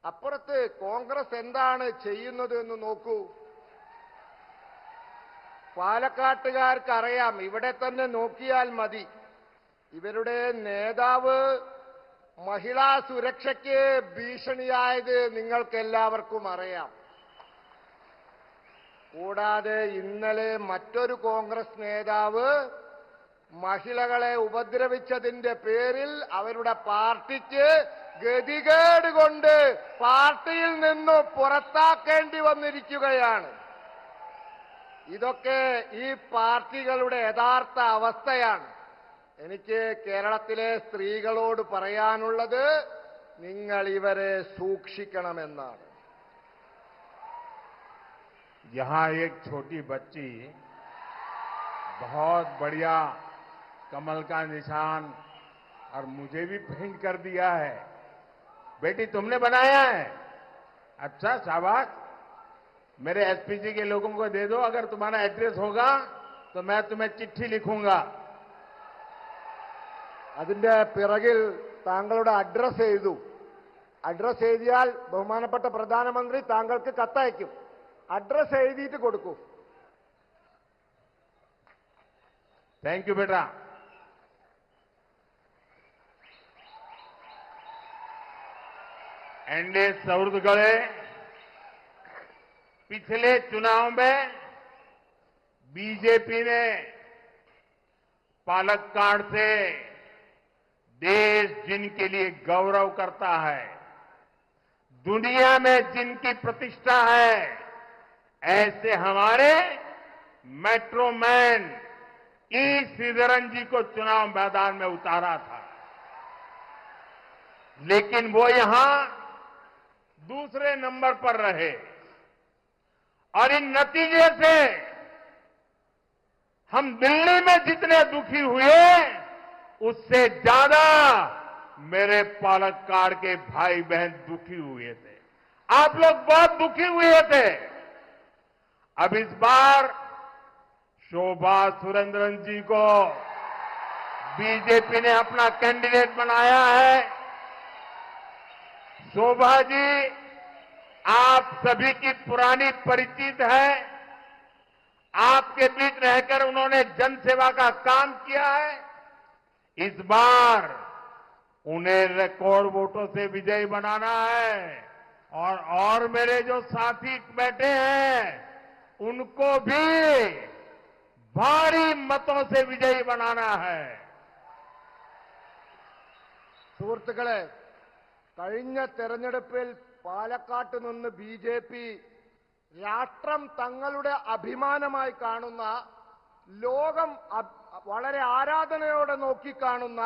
അപ്പുറത്ത് കോൺഗ്രസ് എന്താണ് ചെയ്യുന്നത് എന്ന് നോക്കൂ. പാലക്കാട്ടുകാർക്ക് അറിയാം, ഇവിടെ തന്നെ നോക്കിയാൽ മതി. ഇവരുടെ നേതാവ് മഹിളാ സുരക്ഷയ്ക്ക് ഭീഷണിയായത് നിങ്ങൾക്കെല്ലാവർക്കും അറിയാം. കൂടാതെ ഇന്നലെ മറ്റൊരു കോൺഗ്രസ് നേതാവ് മഹിളകളെ ഉപദ്രവിച്ചതിന്റെ പേരിൽ അവരുടെ പാർട്ടിക്ക് ഗതികേട് കൊണ്ട് പാർട്ടിയിൽ നിന്ന് പുറത്താക്കേണ്ടി വന്നിരിക്കുകയാണ്. ഇതൊക്കെ ഈ പാർട്ടികളുടെ യഥാർത്ഥ അവസ്ഥയാണ്. എനിക്ക് കേരളത്തിലെ സ്ത്രീകളോട് പറയാനുള്ളത്, നിങ്ങൾ ഇവരെ സൂക്ഷിക്കണമെന്നാണ്. यहां एक छोटी बच्ची बहुत बढ़िया कमल का निशान और मुझे भी पेंट कर दिया है। बेटी तुमने बनाया है? अच्छा, शाबाश। मेरे एसपीजी के लोगों को दे दो, अगर तुम्हारा एड्रेस होगा तो मैं तुम्हें चिट्ठी लिखूंगा। അതിന്റെ പിറകിൽ താങ്കളുടെ അഡ്രസ് എഴുതൂ. അഡ്രസ് എഴുതിയാൽ ബഹുമാനപ്പെട്ട പ്രധാനമന്ത്രി താങ്കൾക്ക് കത്തയക്കും. അഡ്രസ് എഴുതിയിട്ട് കൊടുക്കൂ. थैंक यू बेटा। एनडीए सौहृदगढ़े पिछले चुनाव में बीजेपी ने पालक्काड़ से देश जिनके लिए गौरव करता है, दुनिया में जिनकी प्रतिष्ठा है, ऐसे हमारे मेट्रो मैन ई श्रीधरन जी को चुनाव मैदान में उतारा था। लेकिन वो यहां दूसरे नंबर पर रहे और इन नतीजे से हम दिल्ली में जितने दुखी हुए, उससे ज्यादा मेरे पालक्काड़ के भाई बहन दुखी हुए थे। आप लोग बहुत दुखी हुए थे। अब इस बार शोभा सुरेंद्रन जी को बीजेपी ने अपना कैंडिडेट बनाया है। शोभा जी आप सभी की पुरानी परिचित है। आपके बीच रहकर उन्होंने जनसेवा का काम किया है। इस बार उन्हें रिकॉर्ड वोटों से विजयी बनाना है और मेरे जो साथी बैठे हैं उनको भी भारी मतों से विजयी बनाना है। സുഹൃത്തുക്കളെ, കഴിഞ്ഞ തെരഞ്ഞെടുപ്പിൽ പാലക്കാട്ട് നിന്ന് ബിജെപി രാഷ്ട്രം തങ്ങളുടെ അഭിമാനമായി കാണുന്ന, ലോകം വളരെ ആരാധനയോടെ നോക്കിക്കാണുന്ന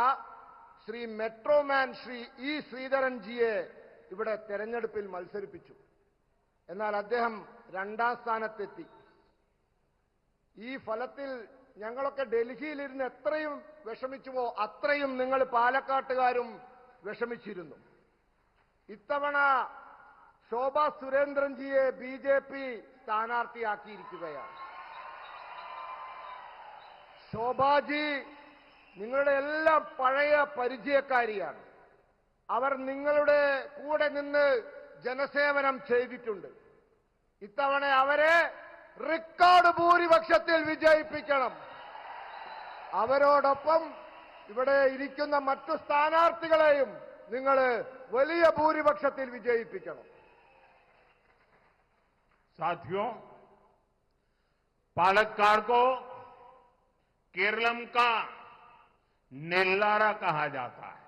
ശ്രീ മെട്രോമാൻ ശ്രീ ഇ ശ്രീധരൻ ജിയെ ഇവിടെ തെരഞ്ഞെടുപ്പിൽ മത്സരിപ്പിച്ചു. എന്നാൽ അദ്ദേഹം രണ്ടാം സ്ഥാനത്തെത്തി. ഈ ഫലത്തിൽ ഞങ്ങളൊക്കെ ഡൽഹിയിലിരുന്ന് എത്രയും വിഷമിച്ചുവോ അത്രയും നിങ്ങൾ പാലക്കാട്ടുകാരും വിഷമിച്ചിരുന്നു. ഇത്തവണ ശോഭാ സുരേന്ദ്രൻജിയെ ബിജെപി സ്ഥാനാർത്ഥിയാക്കിയിരിക്കുകയാണ്. ശോഭാജി നിങ്ങളുടെ എല്ലാം പഴയ പരിചയക്കാരിയാണ്. അവർ നിങ്ങളുടെ കൂടെ നിന്ന് ജനസേവനം ചെയ്തിട്ടുണ്ട്. ഇത്തവണ അവരെ റെക്കോർഡ് ഭൂരിപക്ഷത്തിൽ വിജയിപ്പിക്കണം. അവരോടൊപ്പം ഇവിടെ ഇരിക്കുന്ന മറ്റു സ്ഥാനാർത്ഥികളെയും നിങ്ങൾ വലിയ ഭൂരിപക്ഷത്തിൽ വിജയിപ്പിക്കണം. साथियों, पालक्काड़ को केरलम का नेल्लारा कहा जाता है।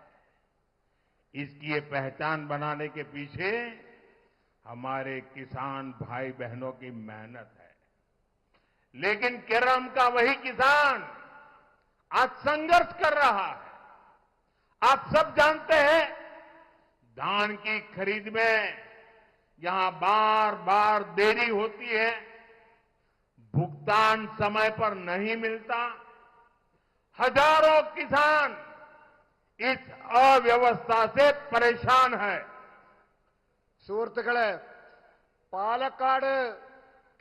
इसकी ये पहचान बनाने के पीछे हमारे किसान भाई बहनों की मेहनत है। लेकिन केरल का वही किसान आज संघर्ष कर रहा है। आप सब जानते हैं, धान की खरीद में यहां बार बार देरी होती है, भुगतान समय पर नहीं मिलता। हजारों किसान इस अव्यवस्था से परेशान है। സുഹൃത്തുക്കളെ, പാലക്കാട്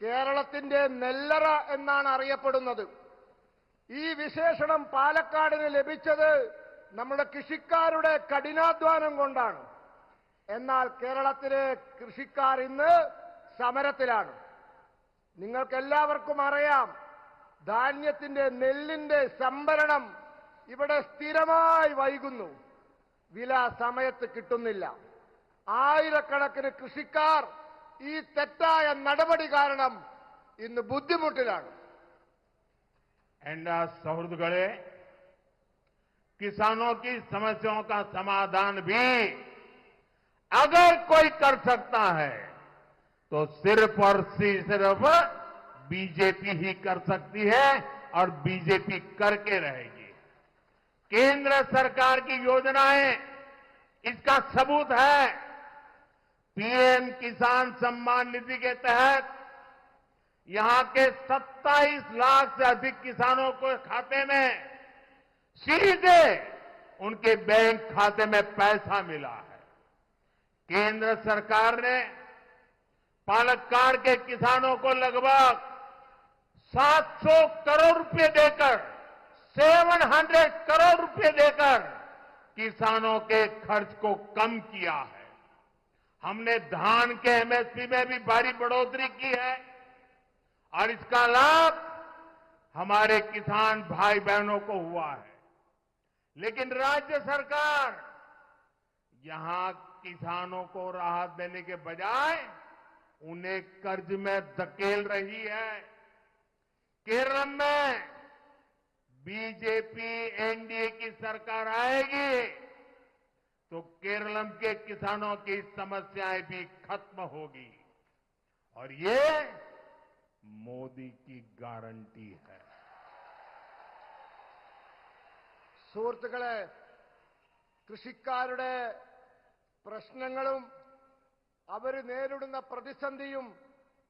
കേരളത്തിന്റെ നെല്ലറ എന്നാണ് അറിയപ്പെടുന്നത്. ഈ വിശേഷണം പാലക്കാടിന് ലഭിച്ചത് നമ്മുടെ കൃഷിക്കാരുടെ കഠിനാധ്വാനം കൊണ്ടാണ്. എന്നാൽ കേരളത്തിലെ കൃഷിക്കാർ ഇന്ന് സമരത്തിലാണ്. നിങ്ങൾക്കെല്ലാവർക്കും അറിയാം, ധാന്യത്തിന്റെ നെല്ലിന്റെ സംഭരണം ഇവിടെ സ്ഥിരമായി വൈകുന്നു. വില സമയത്ത് കിട്ടുന്നില്ല. ആയിരക്കണക്കിന് കൃഷിക്കാർ ഈ തെറ്റായ നടപടി കാരണം ഇന്ന് ബുദ്ധിമുട്ടിലാണ്. सौहृदगढ़े किसानों की समस्याओं का समाधान भी अगर कोई कर सकता है तो सिर्फ और सिर्फ बीजेपी ही कर सकती है और बीजेपी करके रहेगी। केंद्र सरकार की योजनाएं इसका सबूत है। पीएम किसान सम्मान निधि के तहत यहां के 27 लाख से अधिक किसानों को खाते में सीधे उनके बैंक खाते में पैसा मिला है। केंद्र सरकार ने पालक्काड़ के किसानों को लगभग 700 करोड़ रुपए देकर 700 करोड़ रुपए देकर किसानों के खर्च को कम किया है। हमने धान के एमएसपी में भी भारी बढ़ोतरी की है और इसका लाभ हमारे किसान भाई बहनों को हुआ है। लेकिन राज्य सरकार यहां किसानों को राहत देने के बजाय उन्हें कर्ज में धकेल रही है। केरल में बीजेपी एनडीए की सरकार आएगी तो केरल के किसानों की समस्याएं भी खत्म होगी और ये मोदी की गारंटी है। സുഹൃത്തുക്കളെ, കൃഷിക്കാരുടെ പ്രശ്നങ്ങളും അവർ നേരിടുന്ന പ്രതിസന്ധിയും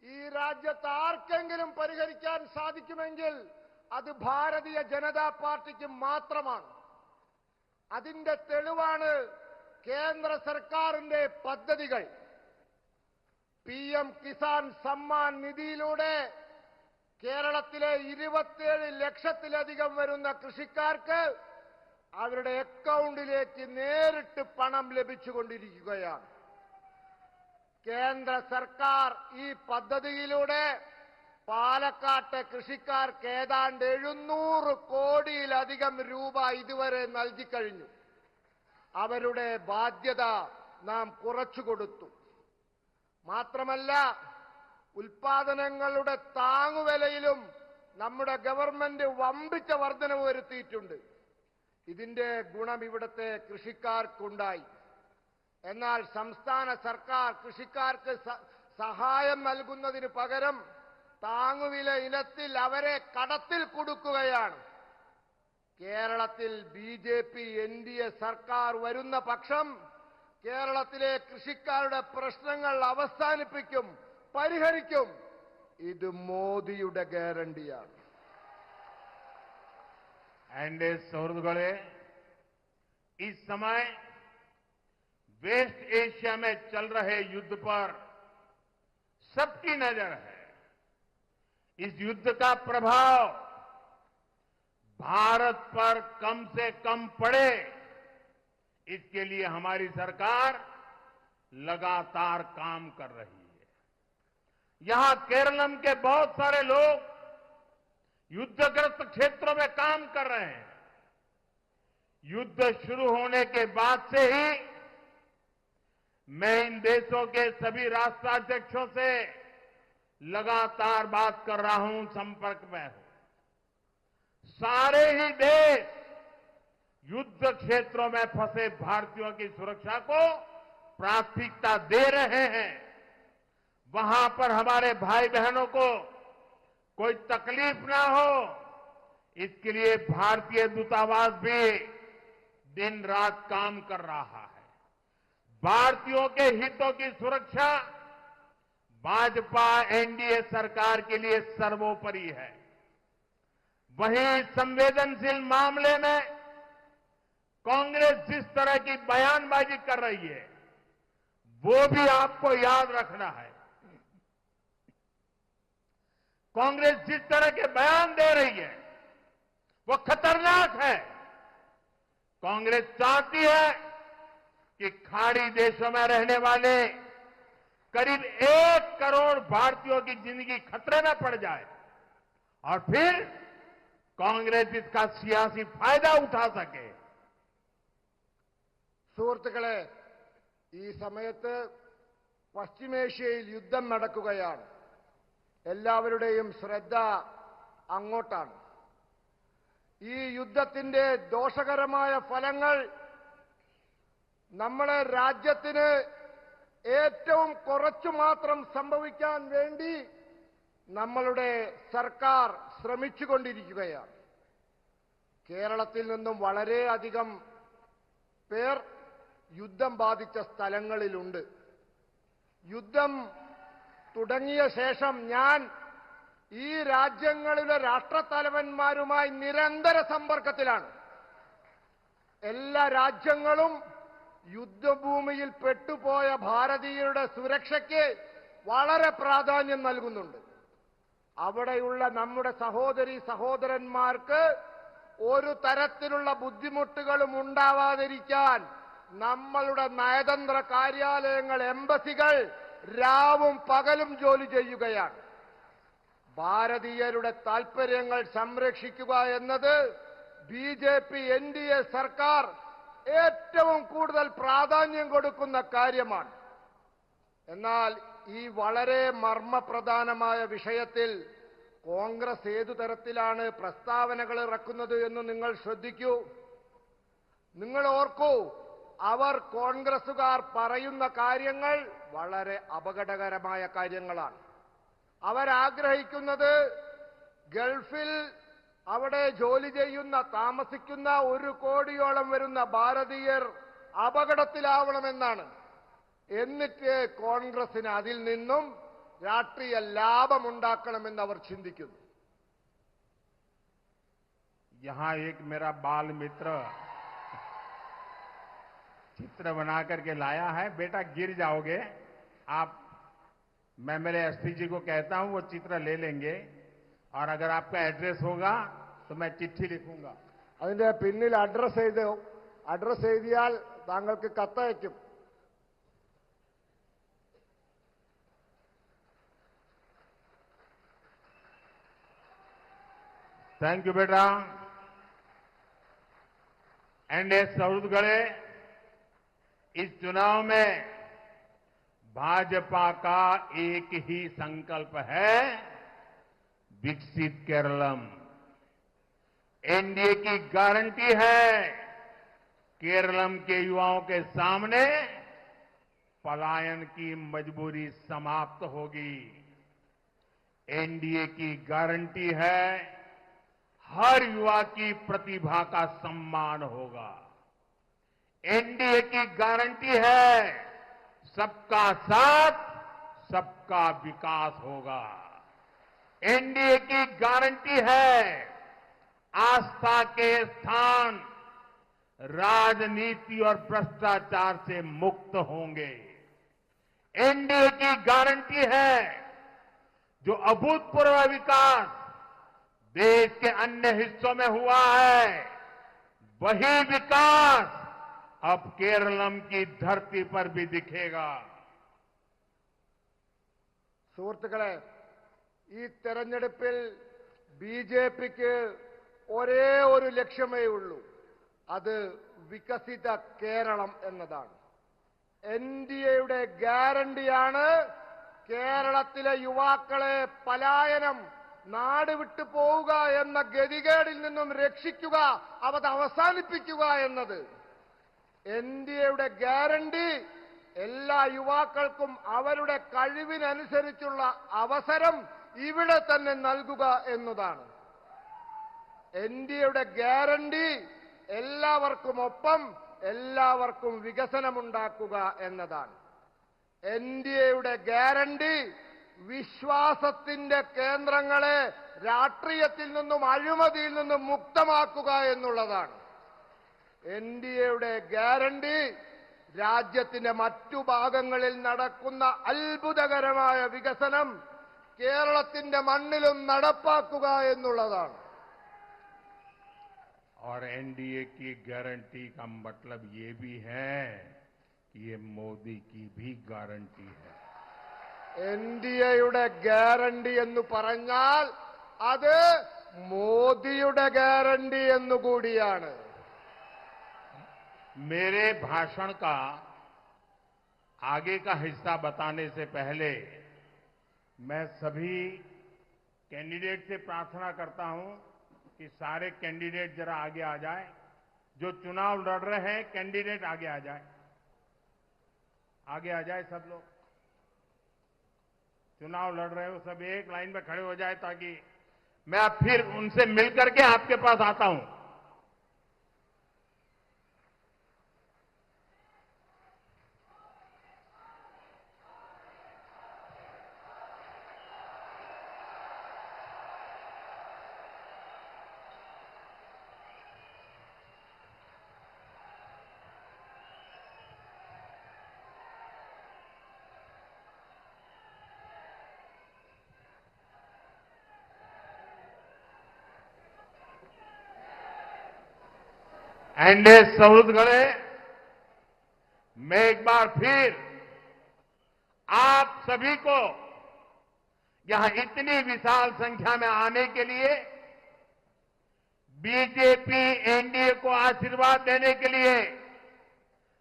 ഈ രാജ്യത്ത് ആർക്കെങ്കിലും പരിഹരിക്കാൻ സാധിക്കുമെങ്കിൽ അത് ഭാരതീയ ജനതാ പാർട്ടിക്ക് മാത്രമാണ്. അതിന്റെ തെളിവാണ് കേന്ദ്ര സർക്കാരിന്റെ പദ്ധതികൾ. പിഎം കിസാൻ സമ്മാൻ നിധിയിലൂടെ കേരളത്തിലെ 27 ലക്ഷത്തിലധികം വരുന്ന കൃഷിക്കാർക്ക് അവരുടെ അക്കൗണ്ടിലേക്ക് നേരിട്ട് പണം ലഭിച്ചുകൊണ്ടിരിക്കുകയാണ്. കേന്ദ്ര സർക്കാർ ഈ പദ്ധതിയിലൂടെ പാലക്കാട്ടെ കൃഷിക്കാർക്ക് ഏതാണ്ട് 700 കോടിയിലധികം രൂപ ഇതുവരെ നൽകിക്കഴിഞ്ഞു. അവരുടെ ബാധ്യത നാം കുറച്ചുകൊടുത്തു. മാത്രമല്ല, ഉൽപാദനങ്ങളുടെ താങ്ങുവിലയിലും നമ്മുടെ ഗവൺമെന്റ് വമ്പിച്ച വർധനവ് വരുത്തിയിട്ടുണ്ട്. ഇതിന്റെ ഗുണം ഇവിടുത്തെ കൃഷിക്കാർക്കുണ്ടായി. എന്നാൽ സംസ്ഥാന സർക്കാർ കൃഷിക്കാർക്ക് സഹായം നൽകുന്നതിന് പകരം താങ്ങുവില ഇനത്തിൽ അവരെ കടത്തിൽ കുടുക്കുകയാണ്. കേരളത്തിൽ ബിജെപി എൻഡിഎ സർക്കാർ വരുന്ന പക്ഷം കേരളത്തിലെ കൃഷിക്കാരുടെ പ്രശ്നങ്ങൾ അവസാനിപ്പിക്കും, പരിഹരിക്കും. ഇത് മോദിയുടെ ഗ്യാരണ്ടിയാണ്. एनडीए सौहृदगढ़े इस समय वेस्ट एशिया में चल रहे युद्ध पर सबकी नजर है। इस युद्ध का प्रभाव भारत पर कम से कम पड़े, इसके लिए हमारी सरकार लगातार काम कर रही है। यहां केरलम के बहुत सारे लोग युद्धग्रस्त क्षेत्रों में काम कर रहे हैं। युद्ध शुरू होने के बाद से ही मैं इन देशों के सभी राष्ट्राध्यक्षों से लगातार बात कर रहा हूं, संपर्क में हूं। सारे ही देश युद्ध क्षेत्रों में फंसे भारतीयों की सुरक्षा को प्राथमिकता दे रहे हैं। वहां पर हमारे भाई बहनों को कोई तकलीफ ना हो, इसके लिए भारतीय दूतावास भी दिन रात काम कर रहा है। भारतीयों के हितों की सुरक्षा भाजपा एनडीए सरकार के लिए सर्वोपरि है। वहीं संवेदनशील मामले में कांग्रेस जिस तरह की बयानबाजी कर रही है, वो भी आपको याद रखना है। कांग्रेस जिस तरह के बयान दे रही है, वो खतरनाक है। कांग्रेस चाहती है कि खाड़ी देशों में रहने वाले करीब 1 करोड़ भारतीयों की जिंदगी खतरे में पड़ जाए और फिर कांग्रेस इसका सियासी फायदा उठा सके। സുഹൃത്തുക്കളെ, ഈ സമയത്ത് പശ്ചിമേഷ്യയിൽ യുദ്ധം നടക്കുകയാണ്. എല്ലാവരുടെയും ശ്രദ്ധ അങ്ങോട്ടാണ്. ഈ യുദ്ധത്തിന്റെ ദോഷകരമായ ഫലങ്ങൾ നമ്മുടെ രാജ്യത്തിന് ഏറ്റവും കുറച്ചു മാത്രം സംഭവിക്കാൻ വേണ്ടി നമ്മളുടെ സർക്കാർ ശ്രമിച്ചുകൊണ്ടിരിക്കുകയാണ്. കേരളത്തിൽ നിന്നും വളരെയധികം പേർ യുദ്ധം ബാധിച്ച സ്ഥലങ്ങളിലുണ്ട്. യുദ്ധം തുടങ്ങിയ ശേഷം ഞാൻ ഈ രാജ്യങ്ങളിലെ രാഷ്ട്രത്തലവന്മാരുമായി നിരന്തര സമ്പർക്കത്തിലാണ്. എല്ലാ രാജ്യങ്ങളും യുദ്ധഭൂമിയിൽ പെട്ടുപോയ ഭാരതീയരുടെ സുരക്ഷയ്ക്ക് വളരെ പ്രാധാന്യം നൽകുന്നുണ്ട്. അവിടെയുള്ള നമ്മുടെ സഹോദരീ സഹോദരന്മാർക്ക് ഒരു തരത്തിലുള്ള ബുദ്ധിമുട്ടുകളും ഉണ്ടാവാതിരിക്കാൻ നമ്മളുടെ നയതന്ത്ര കാര്യാലയങ്ങൾ, എംബസികൾ രാവും പകലും ജോലി ചെയ്യുകയാണ്. ഭാരതീയരുടെ താൽപര്യങ്ങൾ സംരക്ഷിക്കുക എന്നത് ബിജെപി എൻഡിഎ സർക്കാർ ഏറ്റവും കൂടുതൽ പ്രാധാന്യം കൊടുക്കുന്ന കാര്യമാണ്. എന്നാൽ ഈ വളരെ മർമ്മപ്രധാനമായ വിഷയത്തിൽ കോൺഗ്രസ് ഏതു തരത്തിലാണ് പ്രസ്താവനകൾ ഇറക്കുന്നത് എന്ന് നിങ്ങൾ ശ്രദ്ധിക്കൂ. നിങ്ങൾ ഓർക്കൂ, അവർ കോൺഗ്രസുകാർ പറയുന്ന കാര്യങ്ങൾ വളരെ അപകടകരമായ കാര്യങ്ങളാണ്. അവരാഗ്രഹിക്കുന്നത് ഗൾഫിൽ അവിടെ ജോലി ചെയ്യുന്ന, താമസിക്കുന്ന 1 കോടിയോളം വരുന്ന ഭാരതീയർ അപകടത്തിലാവണമെന്നാണ്. എന്നിട്ട് കോൺഗ്രസിന് അതിൽ നിന്നും രാഷ്ട്രീയ ലാഭമുണ്ടാക്കണമെന്ന് അവർ ചിന്തിക്കുന്നു. यहां एक मेरा बाल मित्र चित्र बना करके लाया है। बेटा गिर जाओगे आप, मैं मेरे एसपी जी को कहता हूं, वो चित्र ले लेंगे और अगर आपका एड्रेस होगा तो मैं चिट्ठी लिखूंगा. അതിന്റെ പിന്നിൽ അഡ്രസ് എഴുതിയാൽ താങ്കൾക്ക് കത്തയക്കും. थैंक यू बेटा. एनडीए सौहृदगढ़े, इस चुनाव में भाजपा का एक ही संकल्प है, विकसित केरलम. एनडीए की गारंटी है केरलम के युवाओं के सामने पलायन की मजबूरी समाप्त होगी. एनडीए की गारंटी है हर युवा की प्रतिभा का सम्मान होगा. एनडीए की गारंटी है सबका साथ, सबका विकास होगा. एनडीए की गारंटी है आस्था के स्थान राजनीति और भ्रष्टाचार से मुक्त होंगे. एनडीए की गारंटी है जो अभूतपूर्व विकास देश के अन्य हिस्सों में हुआ है, वही विकास अब केरलम की धरती पर भी दिखेगा. സുഹൃത്തുക്കളെ, ഈ തെരഞ്ഞെടുപ്പിൽ ബിജെപിക്ക് ഒരേ ഒരു ലക്ഷ്യമേ ഉള്ളൂ. അത് വികസിത കേരളം എന്നതാണ്. എൻഡിഎയുടെ ഗ്യാരണ്ടിയാണ് കേരളത്തിലെ യുവാക്കളെ പലായനം നാട് വിട്ടു പോവുക എന്ന ഗതികേടിൽ നിന്നും രക്ഷിക്കുക, അത് അവസാനിപ്പിക്കുക എന്നത്. എൻഡിഎയുടെ ഗ്യാരണ്ടി എല്ലാ യുവാക്കൾക്കും അവരുടെ കഴിവിനനുസരിച്ചുള്ള അവസരം ഇവിടെ തന്നെ നൽകുക എന്നതാണ്. എൻഡിഎയുടെ ഗ്യാരണ്ടി എല്ലാവർക്കും ഒപ്പം എല്ലാവർക്കും വികസനമുണ്ടാക്കുക എന്നതാണ്. എൻഡിഎയുടെ ഗ്യാരണ്ടി വിശ്വാസത്തിന്റെ കേന്ദ്രങ്ങളെ രാഷ്ട്രീയത്തിൽ നിന്നും അഴിമതിയിൽ നിന്നും മുക്തമാക്കുക എന്നുള്ളതാണ്. എൻഡിഎയുടെ ഗ്യാരണ്ടി രാജ്യത്തിന്റെ മറ്റു ഭാഗങ്ങളിൽ നടക്കുന്ന അത്ഭുതകരമായ വികസനം കേരളത്തിന്റെ മണ്ണിലും നടപ്പാക്കുക എന്നുള്ളതാണ്. और एनडीए की गारंटी का मतलब ये भी है कि ये मोदी की भी गारंटी है. എൻഡിഎയുടെ ഗ്യാരണ്ടി എന്ന് പറഞ്ഞാൽ അത് മോദിയുടെ ഗ്യാരണ്ടി എന്നുകൂടിയാണ്. मेरे भाषण का आगे का हिस्सा बताने से पहले मैं सभी कैंडिडेट से प्रार्थना करता हूं कि सारे कैंडिडेट जरा आगे आ जाए. जो चुनाव लड़ रहे हैं कैंडिडेट आगे आ जाए. आगे आ जाए सब लोग. चुनाव लड़ रहे हो सब एक लाइन में खड़े हो जाए ताकि मैं अब फिर उनसे मिलकर के आपके पास आता हूं. एनडीए सौहृदगणे, मैं एक बार फिर आप सभी को यहां इतनी विशाल संख्या में आने के लिए, बीजेपी एनडीए को आशीर्वाद देने के लिए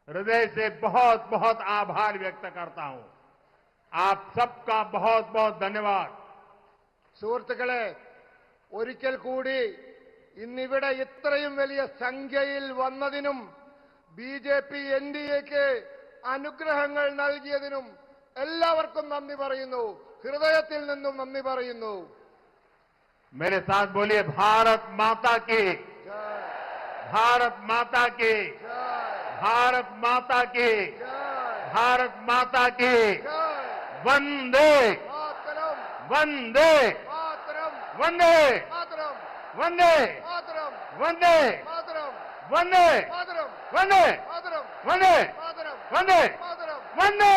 हृदय से बहुत बहुत आभार व्यक्त करता हूं. आप सबका बहुत बहुत धन्यवाद. സുഹൃത്തുക്കളെ, ഒരിക്കൽ കൂടി ഇന്നിവിടെ ഇത്രയും വലിയ സംഖ്യയിൽ വന്നതിനും ബിജെപി എൻഡിഎക്ക് അനുഗ്രഹങ്ങൾ നൽകിയതിനും എല്ലാവർക്കും നന്ദി പറയുന്നു. ഹൃദയത്തിൽ നിന്നും നന്ദി പറയുന്നു. मेरे साथ बोलिए भारत माता की, भारत माता की, भारत माता की, भारत माता की. वंदे वंदे वंदे वंदे वंदे वंदे वंदे वंदे वंदे वंदे